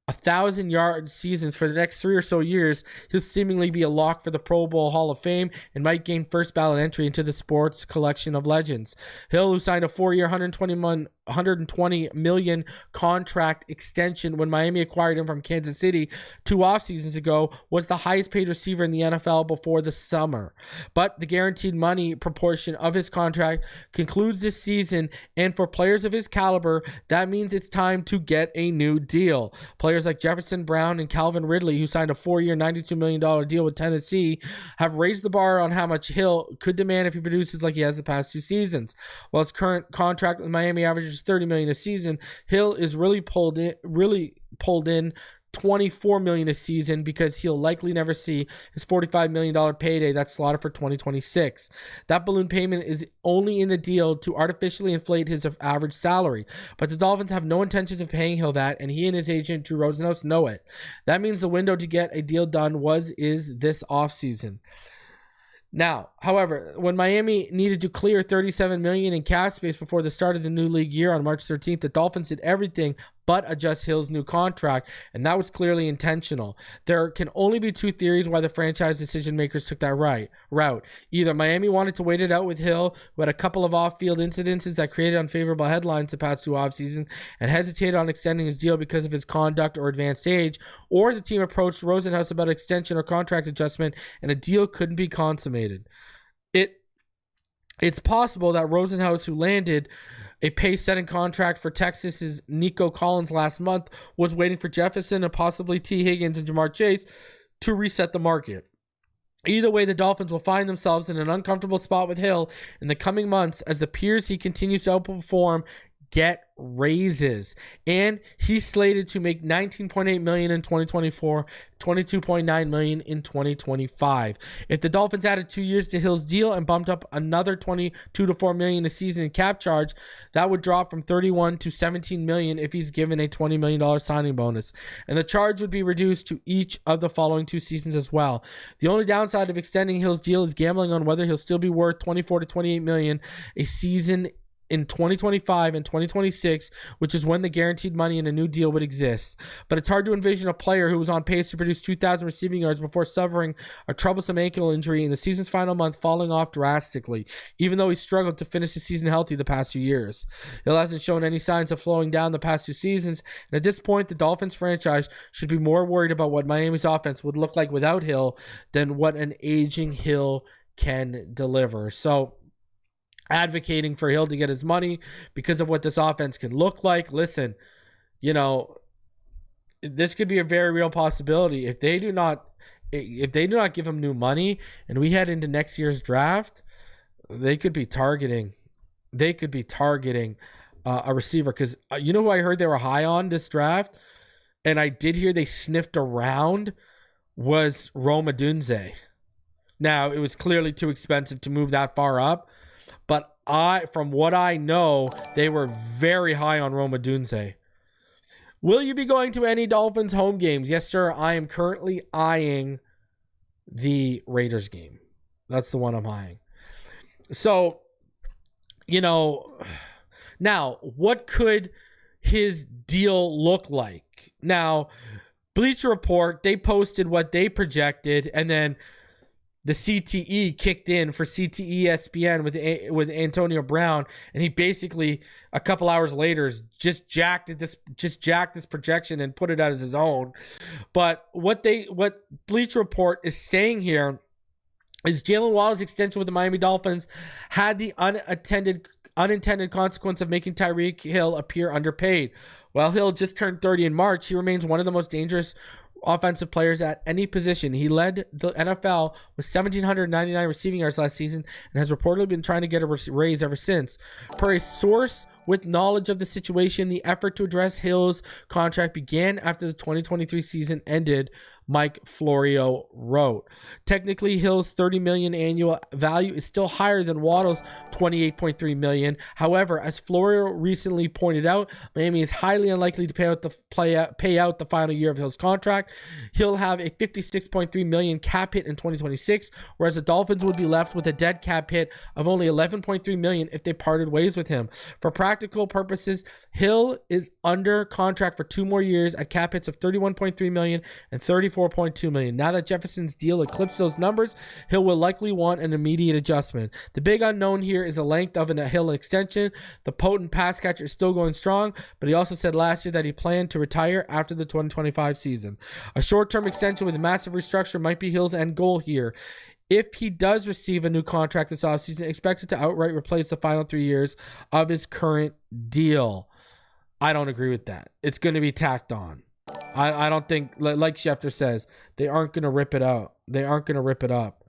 1,000-yard seasons for the next 3 or so years. He'll seemingly be a lock for the Pro Bowl Hall of Fame and might gain first ballot entry into the sports collection of legends. Hill, who signed a 4-year, $120 million contract extension when Miami acquired him from Kansas City 2 off seasons ago, was the highest paid receiver in the NFL before the summer. But the guaranteed money proportion of his contract concludes this season, and for players of his caliber, that means it's time to get a new deal. Players like Jefferson, Brown, and Calvin Ridley, who signed a 4-year, $92 million deal with Tennessee, have raised the bar on how much Hill could demand if he produces like he has the past 2 seasons. While his current contract with Miami averages $30 million a season, Hill is really pulled in $24 million a season, because he'll likely never see his $45 million payday that's slotted for 2026. That balloon payment is only in the deal to artificially inflate his average salary, but the Dolphins have no intentions of paying Hill that, and he and his agent Drew Rosenhaus know it. That means the window to get a deal done is this offseason. Now, however, when Miami needed to clear $37 million in cap space before the start of the new league year on March 13th, the Dolphins did everything but adjust Hill's new contract, and that was clearly intentional. There can only be 2 theories why the franchise decision makers took that route. Either Miami wanted to wait it out with Hill, who had a couple of off-field incidences that created unfavorable headlines the past 2 offseasons, and hesitated on extending his deal because of his conduct or advanced age, or the team approached Rosenhaus about extension or contract adjustment, and a deal couldn't be consummated. It's possible that Rosenhaus, who landed a pace-setting contract for Texas's Nico Collins last month, was waiting for Jefferson and possibly T. Higgins and Jamar Chase to reset the market. Either way, the Dolphins will find themselves in an uncomfortable spot with Hill in the coming months as the peers he continues to outperform get raises, and he's slated to make $19.8 million in 2024, $22.9 million in 2025. If the Dolphins added 2 years to Hill's deal and bumped up another $22 to $4 million a season in cap charge, that would drop from $31 to $17 million if he's given a $20 million signing bonus, and the charge would be reduced to each of the following 2 seasons as well. The only downside of extending Hill's deal is gambling on whether he'll still be worth $24 to $28 million a season in 2025 and 2026, which is when the guaranteed money in a new deal would exist. But it's hard to envision a player who was on pace to produce 2,000 receiving yards before suffering a troublesome ankle injury in the season's final month falling off drastically, even though he struggled to finish the season healthy the past 2 years. Hill hasn't shown any signs of slowing down the past 2 seasons, and at this point, the Dolphins franchise should be more worried about what Miami's offense would look like without Hill than what an aging Hill can deliver. So, advocating for Hill to get his money because of what this offense can look like. Listen, this could be a very real possibility. If they do not give him new money and we head into next year's draft, they could be targeting a receiver, because you know who I heard they were high on this draft, and I did hear they sniffed around, was Rome Odunze. Now, it was clearly too expensive to move that far up, but from what I know, they were very high on Rome Odunze. Will you be going to any Dolphins home games? Yes, sir. I am currently eyeing the Raiders game. That's the one I'm eyeing. So, now, what could his deal look like? Now, Bleacher Report, they posted what they projected, and then the CTE kicked in for CTE ESPN with Antonio Brown, and he basically a couple hours later just jacked this projection and put it out as his own. But what Bleacher Report is saying here is Jalen Waddle's extension with the Miami Dolphins had the unintended consequence of making Tyreek Hill appear underpaid. While Hill just turned 30 in March, he remains one of the most dangerous offensive players at any position. He led the NFL with 1,799 receiving yards last season and has reportedly been trying to get a raise ever since. Per a source With knowledge of the situation, the effort to address Hill's contract began after the 2023 season ended, Mike Florio wrote. Technically, Hill's $30 million annual value is still higher than Waddle's $28.3 million. However, as Florio recently pointed out, Miami is highly unlikely to pay out the final year of Hill's contract. He'll have a $56.3 million cap hit in 2026, whereas the Dolphins would be left with a dead cap hit of only $11.3 million if they parted ways with him. For practical purposes, Hill is under contract for 2 more years at cap hits of $31.3 million and $34.2 million. Now that Jefferson's deal eclipsed those numbers, Hill will likely want an immediate adjustment. The big unknown here is the length of a Hill extension. The potent pass catcher is still going strong, but he also said last year that he planned to retire after the 2025 season. A short-term extension with a massive restructure might be Hill's end goal here. If he does receive a new contract this offseason, expected to outright replace the final 3 years of his current deal. I don't agree with that. It's going to be tacked on. I don't think, like Schefter says, they aren't going to rip it out. They aren't going to rip it up.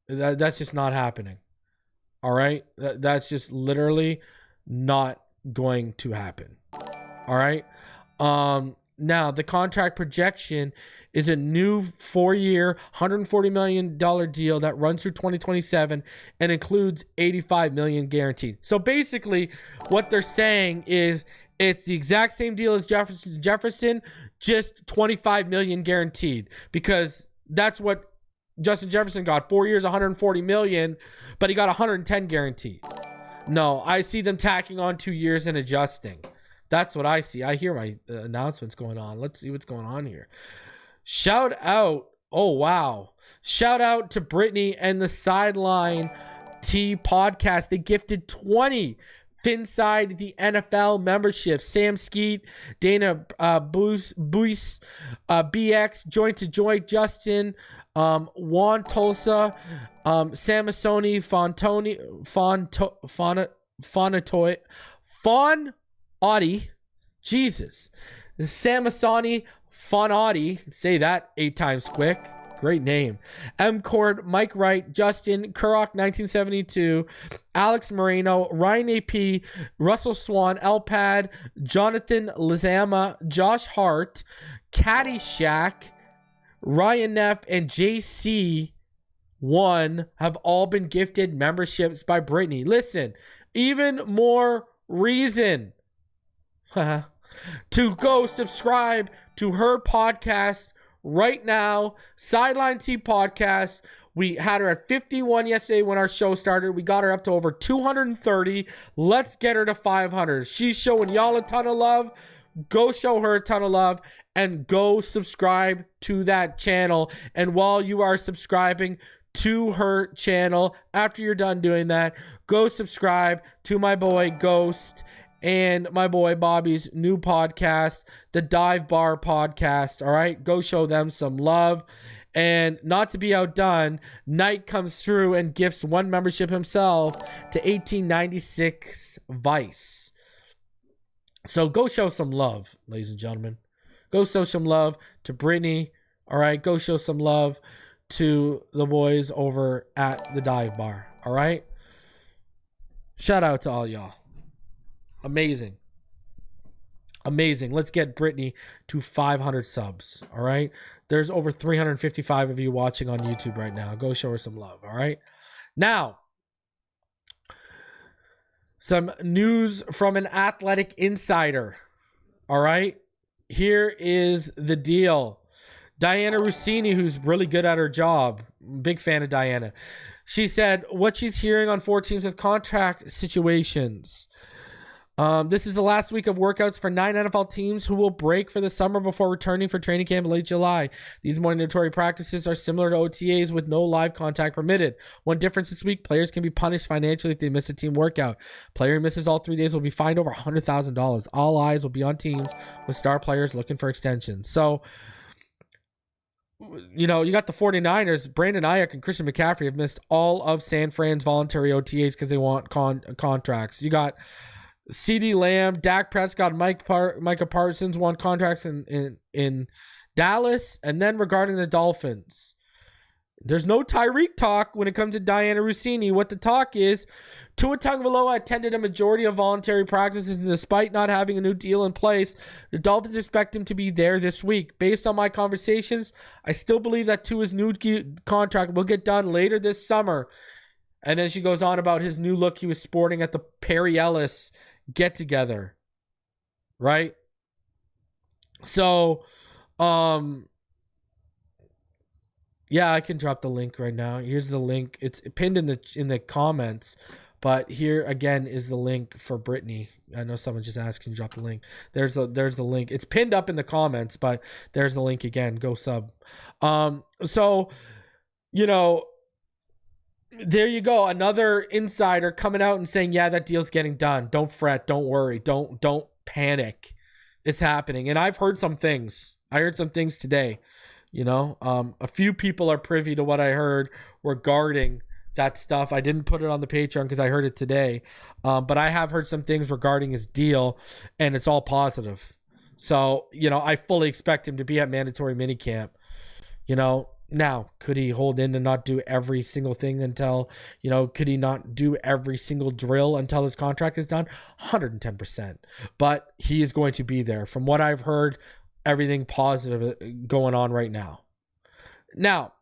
That's just not happening. All right? That's just literally not going to happen. All right? Now, the contract projection is a new 4-year, $140 million deal that runs through 2027 and includes $85 million guaranteed. So basically, what they're saying is it's the exact same deal as Jefferson, just $25 million guaranteed, because that's what Justin Jefferson got. 4 years, $140 million, but he got $110 guaranteed. No, I see them tacking on 2 years and adjusting. That's what I see. I hear my announcements going on. Let's see what's going on here. Shout out. Oh, wow. Shout out to Brittany and the Sideline T podcast. They gifted 20 Phiniside The NFL memberships. Sam Skeet, Dana Boyce, BX, Joint to Joint, Justin, Juan Tulsa, Samasoni, Fon Audi, Jesus, Samasoni, Fon Audi, say that 8 times quick, great name, M. Cord, Mike Wright, Justin, Kurok 1972, Alex Moreno, Ryan AP, Russell Swan, Elpad, Jonathan Lizama, Josh Hart, Caddyshack, Ryan Neff, and JC1 have all been gifted memberships by Brittany. Listen, even more reason to go subscribe to her podcast right now, Sideline T Podcast. We had her at 51 yesterday when our show started. We got her up to over 230. Let's get her to 500. She's showing y'all a ton of love. Go show her a ton of love and go subscribe to that channel. And while you are subscribing to her channel, after you're done doing that, go subscribe to my boy Ghost and my boy Bobby's new podcast, the Dive Bar Podcast. All right, go show them some love. And not to be outdone, Knight comes through and gifts one membership himself to 1896 Vice. So go show some love, ladies and gentlemen. Go show some love to Brittany. All right, go show some love to the boys over at the Dive Bar. All right, shout out to all y'all. Amazing. Let's get Brittany to 500 subs. All right. There's over 355 of you watching on YouTube right now. Go show her some love. All right. Now, some news from an Athletic Insider. All right. Here is the deal. Diana Rossini, who's really good at her job. Big fan of Diana. She said what she's hearing on 4 teams with contract situations. This is the last week of workouts for 9 NFL teams who will break for the summer before returning for training camp in late July. These mandatory practices are similar to OTAs with no live contact permitted. One difference this week, players can be punished financially if they miss a team workout. Player who misses all 3 days will be fined over $100,000. All eyes will be on teams with star players looking for extensions. So, you know, you got the 49ers. Brandon Ayuk and Christian McCaffrey have missed all of San Fran's voluntary OTAs because they want contracts. You got CeeDee Lamb, Dak Prescott, Micah Parsons won contracts in Dallas. And then regarding the Dolphins, There's no Tyreek talk when it comes to Diana Rossini. What the talk is, Tua Tagovailoa attended a majority of voluntary practices, and despite not having a new deal in place, the Dolphins expect him to be there this week. Based on my conversations, I still believe that Tua's new contract will get done later this summer. And then she goes on about his new look he was sporting at the Perry Ellis get-together. Right? So, yeah, I can drop the link right now. Here's the link. It's pinned in the comments, but here again is the link for Brittany. I know someone just asked, can you drop the link? There's the link. It's pinned up in the comments, but there's the link again. Go sub. So, you know, there you go. Another insider coming out and saying, yeah, that deal's getting done. Don't fret. Don't worry. Don't panic. It's happening. And I've heard some things. I heard some things today. You know, a few people are privy to what I heard regarding that stuff. I didn't put it on the Patreon because I heard it today. But I have heard some things regarding his deal, and it's all positive. So, you know, I fully expect him to be at mandatory minicamp. You know, now, could he hold in and not do every single thing until, you know, could he not do every single drill until his contract is done? 110%. But he is going to be there. From what I've heard, everything positive going on right now. Now,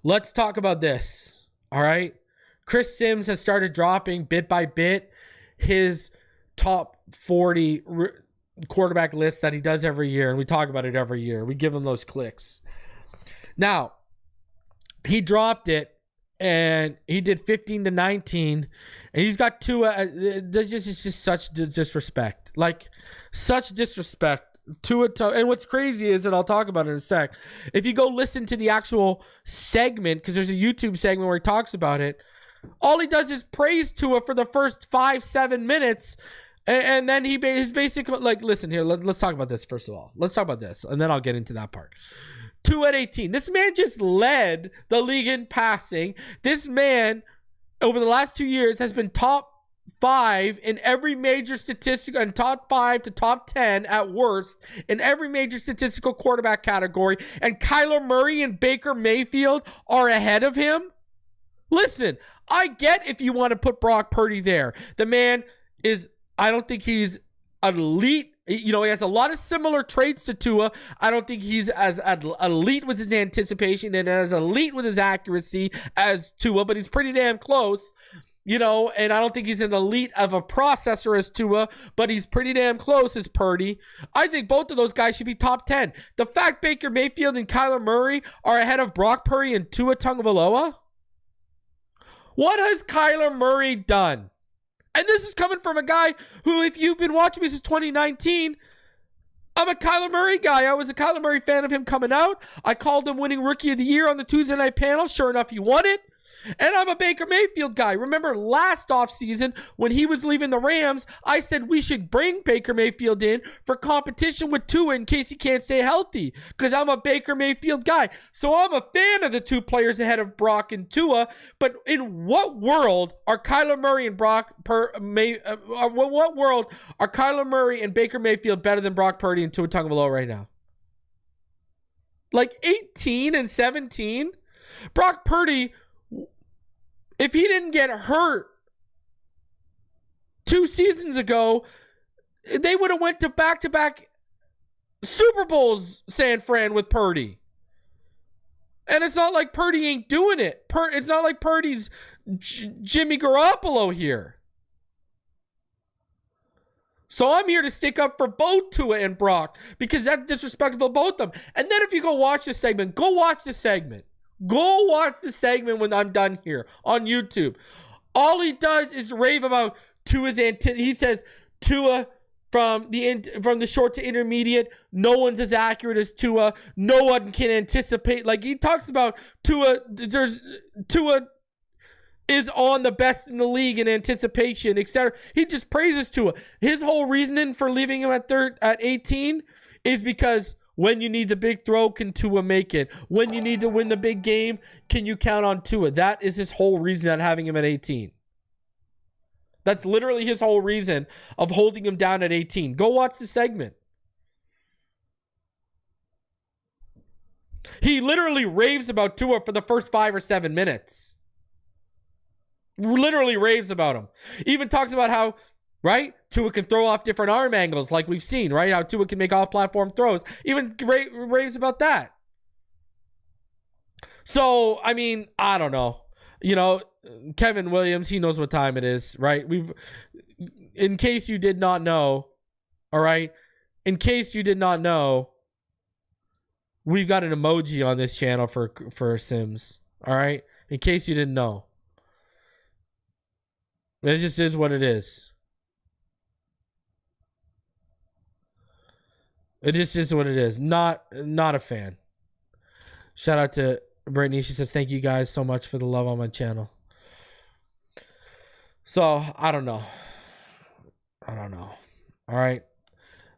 let's talk about this. All right. Chris Sims has started dropping bit by bit his top 40 quarterback list that he does every year. And we talk about it every year. We give him those clicks. Now, he dropped it and he did 15-19 and he's got two. It's just such disrespect. Like, such disrespect. And what's crazy is, and I'll talk about it in a sec, if you go listen to the actual segment, because there's a YouTube segment where he talks about it, all he does is praise Tua for the first 5-7 minutes, and then he's basically like, listen here, let's talk about this first of all. Let's talk about this, and then I'll get into that part. 2 at 18. This man just led the league in passing. This man, over the last 2 years, has been top 5 in every major statistical, and top 5 to top 10 at worst in every major statistical quarterback category, and Kyler Murray and Baker Mayfield are ahead of him. Listen, I get if you want to put Brock Purdy there. The man is, I don't think he's elite. You know, he has a lot of similar traits to Tua. I don't think he's as elite with his anticipation and as elite with his accuracy as Tua, but he's pretty damn close. You know, and I don't think he's an elite of a processor as Tua, but he's pretty damn close as Purdy. I think both of those guys should be top 10. The fact Baker Mayfield and Kyler Murray are ahead of Brock Purdy and Tua Tagovailoa? What has Kyler Murray done? And this is coming from a guy who, if you've been watching me since 2019, I'm a Kyler Murray guy. I was a Kyler Murray fan of him coming out. I called him winning Rookie of the Year on the Tuesday night panel. Sure enough, he won it. And I'm a Baker Mayfield guy. Remember last offseason when he was leaving the Rams, I said we should bring Baker Mayfield in for competition with Tua in case he can't stay healthy, because I'm a Baker Mayfield guy. So I'm a fan of the two players ahead of Brock and Tua. But in what world are Kyler Murray and what world are Kyler Murray and Baker Mayfield better than Brock Purdy and Tua Tagovailoa right now? Like 18 and 17? Brock Purdy, if he didn't get hurt 2 seasons ago, they would have went to back-to-back Super Bowls, San Fran, with Purdy. And it's not like Purdy ain't doing it. It's not like Purdy's Jimmy Garoppolo here. So I'm here to stick up for both Tua and Brock, because that's disrespectful to both of them. And then if you go watch this segment, go watch the segment when I'm done here on YouTube. All he does is rave about Tua's he says Tua from the short to intermediate, no one's as accurate as Tua. No one can anticipate. Like, he talks about Tua. Tua is on the best in the league in anticipation, etc. He just praises Tua. His whole reasoning for leaving him at 18 is because when you need the big throw, can Tua make it? When you need to win the big game, can you count on Tua? That is his whole reason on having him at 18. That's literally his whole reason of holding him down at 18. Go watch the segment. He literally raves about Tua for the first 5 or 7 minutes. Literally raves about him. Even talks about how, right, Tua can throw off different arm angles like we've seen, right? How Tua can make off-platform throws. Even raves about that. So, I mean, I don't know. You know, Kevin Williams, he knows what time it is, right? In case you did not know, all right? In case you did not know, we've got an emoji on this channel for Sims, all right? In case you didn't know. It just is what it is. It just is what it is. Not a fan. Shout out to Brittany. She says, thank you guys so much for the love on my channel. So, I don't know. All right.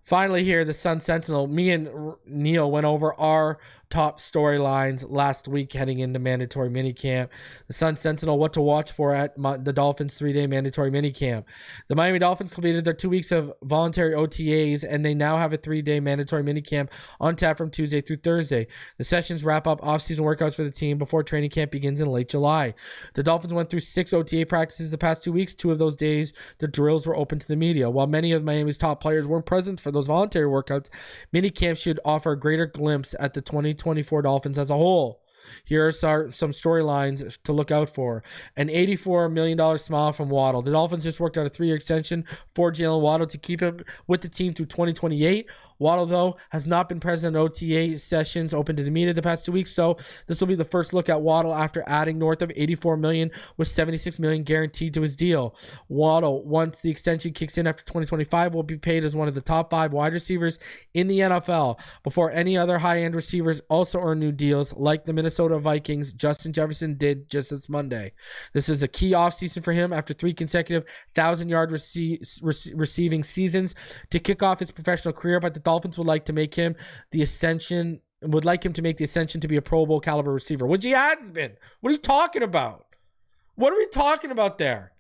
Finally here, the Sun Sentinel. Me and Neil went over our top storylines last week heading into mandatory minicamp. The Sun Sentinel, what to watch for at the Dolphins 3-day mandatory minicamp. The Miami Dolphins completed their 2 weeks of voluntary OTAs, and they now have a 3-day mandatory minicamp on tap from Tuesday through Thursday. The sessions wrap up off-season workouts for the team before training camp begins in late July. The Dolphins went through 6 OTA practices the past 2 weeks. 2 of those days, the drills were open to the media. While many of Miami's top players weren't present for those voluntary workouts, minicamp should offer a greater glimpse at the 2024 Dolphins as a whole. Here are some storylines to look out for. An $84 million smile from Waddle. The Dolphins just worked out a 3-year extension for Jalen Waddle to keep him with the team through 2028. Waddle, though, has not been present in OTA sessions open to the media the past 2 weeks, so this will be the first look at Waddle after adding north of $84 million with $76 million guaranteed to his deal. Waddle, once the extension kicks in after 2025, will be paid as one of the top 5 wide receivers in the NFL before any other high-end receivers also earn new deals like the Minnesota Vikings' Justin Jefferson did just this Monday. This is a key offseason for him after 3 consecutive 1,000-yard receiving seasons to kick off his professional career, but the Dolphins would like to make him the ascension to be a Pro Bowl caliber receiver, which he has been. What are you talking about? What are we talking about there?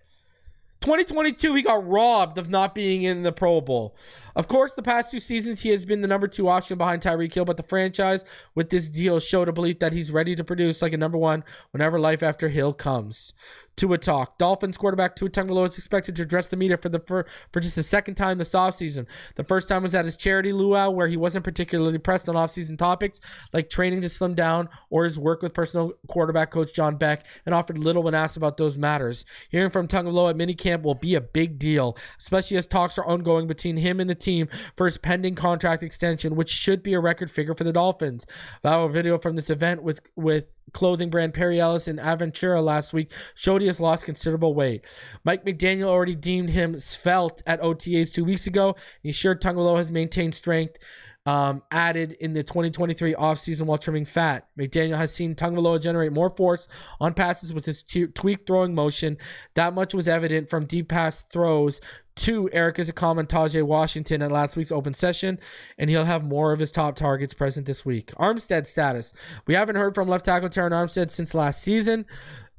2022, he got robbed of not being in the Pro Bowl. Of course, the past 2 seasons, he has been the number 2 option behind Tyreek Hill, but the franchise with this deal showed a belief that he's ready to produce like a number 1 whenever life after Hill comes. Tua talk. Dolphins quarterback Tua Tagovailoa is expected to address the media for just the second time this offseason. The first time was at his charity luau, where he wasn't particularly pressed on offseason topics like training to slim down or his work with personal quarterback coach John Beck, and offered little when asked about those matters. Hearing from Tagovailoa at minicamp will be a big deal, especially as talks are ongoing between him and the team for his pending contract extension, which should be a record figure for the Dolphins. Viral video from this event with clothing brand Perry Ellis in Aventura last week showed he has lost considerable weight. Mike McDaniel already deemed him svelte at OTAs 2 weeks ago. He's sure Tagovailoa has maintained strength added in the 2023 offseason while trimming fat. McDaniel has seen Tagovailoa generate more force on passes with his tweaked throwing motion. That much was evident from deep pass throws to Eric Isakam and Tajay Washington at last week's open session, and he'll have more of his top targets present this week. Armstead status. We haven't heard from left tackle Terron Armstead since last season.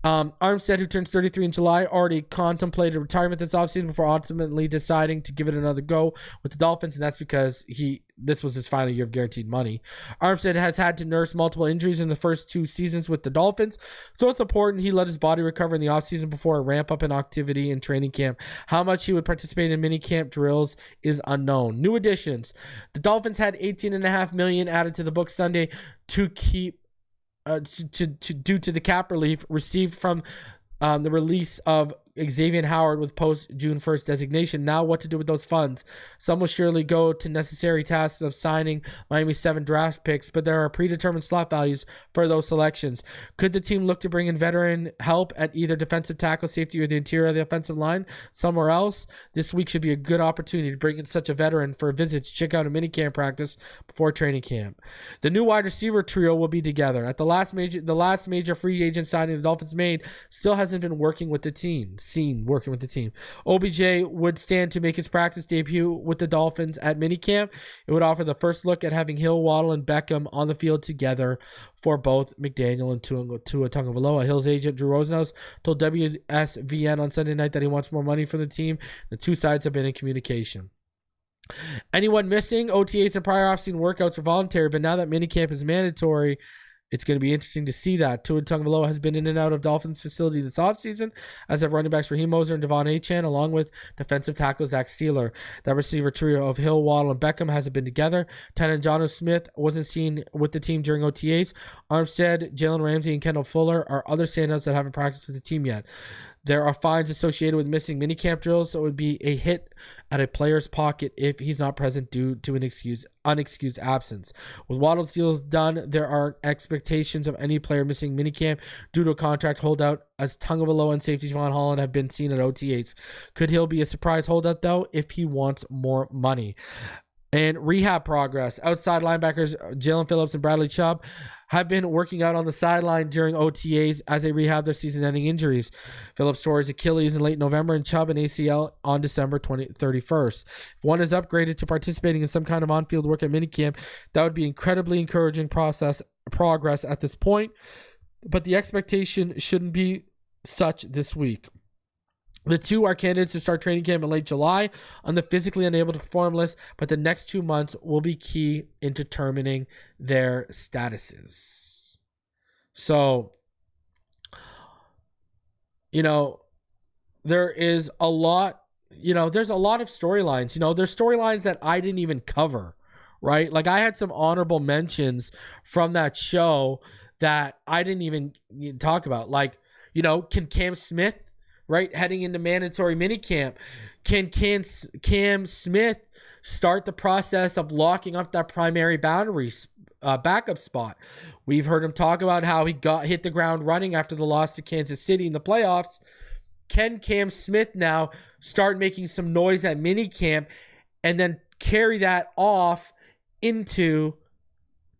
Armstead, who turns 33 in July, already contemplated retirement this offseason before ultimately deciding to give it another go with the Dolphins, and that's because this was his final year of guaranteed money. Armstead has had to nurse multiple injuries in the first 2 seasons with the Dolphins, so it's important he let his body recover in the offseason before a ramp up in activity in training camp. How much he would participate in minicamp drills is unknown. New additions. The Dolphins had $18.5 million added to the book Sunday to keep due to the cap relief received from the release of Xavier Howard with post-June 1st designation. Now what to do with those funds? Some will surely go to necessary tasks of signing Miami's 7 draft picks, but there are predetermined slot values for those selections. Could the team look to bring in veteran help at either defensive tackle, safety, or the interior of the offensive line somewhere else? This week should be a good opportunity to bring in such a veteran for a visit to check out a minicamp practice before training camp. The new wide receiver trio will be together. At the last major free agent signing the Dolphins made still hasn't been working with the team. OBJ would stand to make his practice debut with the Dolphins at minicamp. It would offer the first look at having Hill, Waddle, and Beckham on the field together for both McDaniel and Tua Tagovailoa. Hill's agent, Drew Rosenhaus, told WSVN on Sunday night that he wants more money from the team. The 2 sides have been in communication. Anyone missing? OTAs and prior off-season workouts are voluntary, but now that minicamp is mandatory, it's going to be interesting to see that. Tua Tagovailoa has been in and out of Dolphins facility this offseason, as have running backs Raheem Mostert and Devon Achane, along with defensive tackle Zach Sealer. That receiver trio of Hill, Waddle, and Beckham hasn't been together. Tynan Jonnu Smith wasn't seen with the team during OTAs. Armstead, Jalen Ramsey, and Kendall Fuller are other standouts that haven't practiced with the team yet. There are fines associated with missing minicamp drills, so it would be a hit at a player's pocket if he's not present due to an unexcused absence. With Waddle's deals done, there are expectations of any player missing minicamp due to a contract holdout, as Tagovailoa and safety Javon Holland have been seen at OTAs. Could Hill be a surprise holdout, though, if he wants more money? And rehab progress. Outside linebackers Jalen Phillips and Bradley Chubb have been working out on the sideline during OTAs as they rehab their season-ending injuries. Phillips tore his Achilles in late November and Chubb an ACL on December 31st. If one is upgraded to participating in some kind of on-field work at minicamp, that would be incredibly encouraging progress at this point, but the expectation shouldn't be such this week. The two are candidates to start training camp in late July on the physically unable to perform list, but the next 2 months will be key in determining their statuses. So, there is a lot, there's a lot of storylines. There's storylines that I didn't even cover, right? Like, I had some honorable mentions from that show that I didn't even talk about. Like, can Cam Smith, right, heading into mandatory minicamp, can Cam Smith start the process of locking up that primary boundary backup spot? We've heard him talk about how he hit the ground running after the loss to Kansas City in the playoffs. Can Cam Smith now start making some noise at minicamp and then carry that off into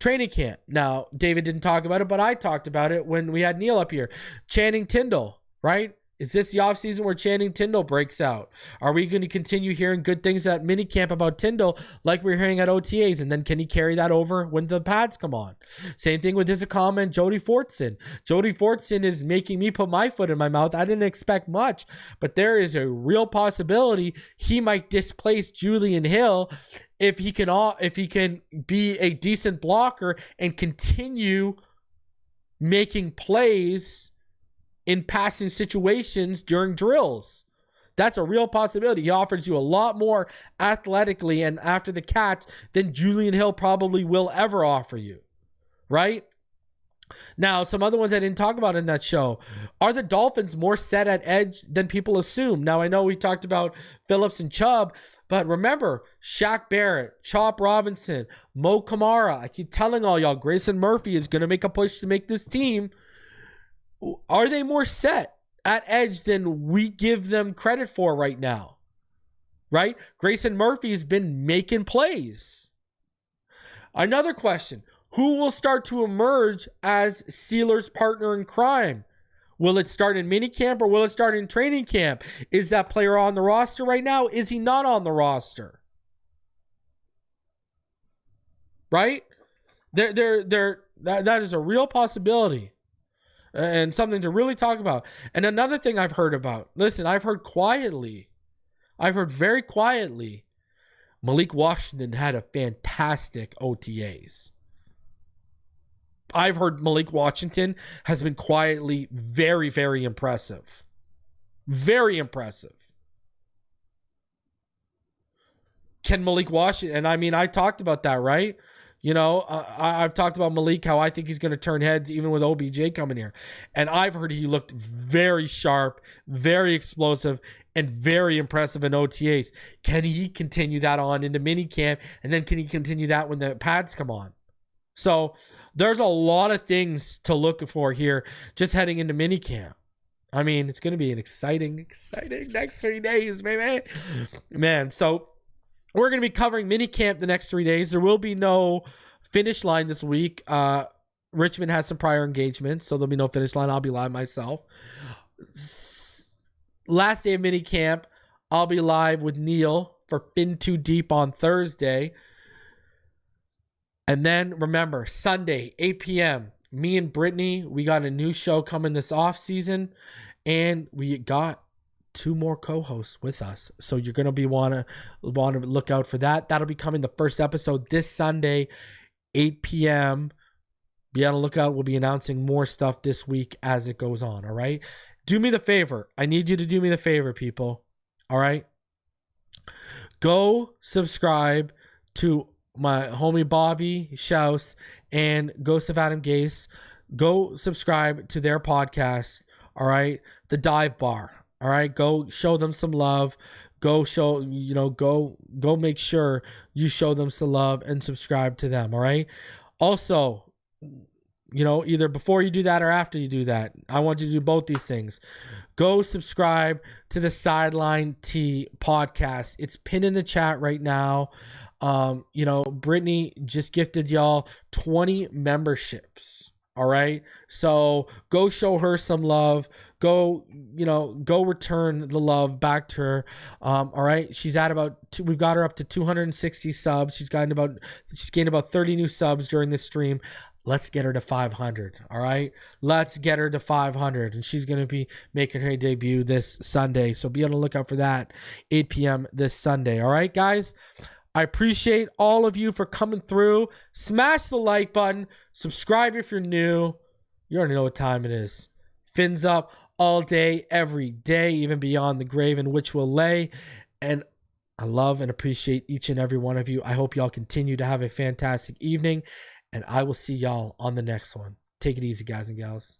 training camp? Now, David didn't talk about it, but I talked about it when we had Neil up here. Channing Tindall, right? Is this the offseason where Channing Tindall breaks out? Are we going to continue hearing good things at minicamp about Tindall like we're hearing at OTAs? And then can he carry that over when the pads come on? Same thing with his comment, Jody Fortson. Jody Fortson is making me put my foot in my mouth. I didn't expect much, but there is a real possibility he might displace Julian Hill if he can be a decent blocker and continue making plays in passing situations during drills. That's a real possibility. He offers you a lot more athletically and after the catch than Julian Hill probably will ever offer you, right? Now, some other ones I didn't talk about in that show. Are the Dolphins more set at edge than people assume? Now, I know we talked about Phillips and Chubb, but remember, Shaq Barrett, Chop Robinson, Mo Kamara. I keep telling all y'all, Grayson Murphy is going to make a push to make this team. Are they more set at edge than we give them credit for right now? Right? Grayson Murphy has been making plays. Another question. Who will start to emerge as Sealer's partner in crime? Will it start in minicamp or will it start in training camp? Is that player on the roster right now? Is he not on the roster? Right? That is a real possibility. And something to really talk about. And another thing I've heard about. Listen, I've heard very quietly, Malik Washington had a fantastic OTAs. I've heard Malik Washington has been quietly very, very impressive. Very impressive. Can Malik Washington, and I mean, I talked about that, right? I've talked about Malik, how I think he's going to turn heads even with OBJ coming here. And I've heard he looked very sharp, very explosive, and very impressive in OTAs. Can he continue that on into minicamp? And then can he continue that when the pads come on? So there's a lot of things to look for here just heading into minicamp. I mean, it's going to be an exciting next 3 days, baby. Man, so we're going to be covering minicamp the next 3 days. There will be no finish line this week. Richmond has some prior engagements, so there'll be no finish line. I'll be live myself. Last day of minicamp, I'll be live with Neil for Fin Too Deep on Thursday. And then remember, Sunday, 8 p.m., me and Brittany, we got a new show coming this off season, and we got 2 more co-hosts with us. So you're going to be want to look out for that. That'll be coming the first episode this Sunday, 8 p.m. Be on the lookout. We'll be announcing more stuff this week as it goes on. All right. Do me the favor. I need you to do me the favor, people. All right. Go subscribe to my homie Bobby Schaus and Ghost of Adam Gase. Go subscribe to their podcast. All right. The Dive Bar. All right, go show them some love. Go show, go make sure you show them some love and subscribe to them. All right. Also, either before you do that or after you do that, I want you to do both these things. Go subscribe to the Sideline T podcast. It's pinned in the chat right now. Brittany just gifted y'all 20 memberships. All right. So go show her some love. Go return the love back to her. All right. She's at we've got her up to 260 subs. She's gained about 30 new subs during this stream. Let's get her to 500. All right. Let's get her to 500. And she's going to be making her debut this Sunday. So be on the lookout for that. 8 p.m. this Sunday. All right, guys. I appreciate all of you for coming through. Smash the like button. Subscribe if you're new. You already know what time it is. Fins up all day, every day, even beyond the grave in which we'll lay. And I love and appreciate each and every one of you. I hope y'all continue to have a fantastic evening. And I will see y'all on the next one. Take it easy, guys and gals.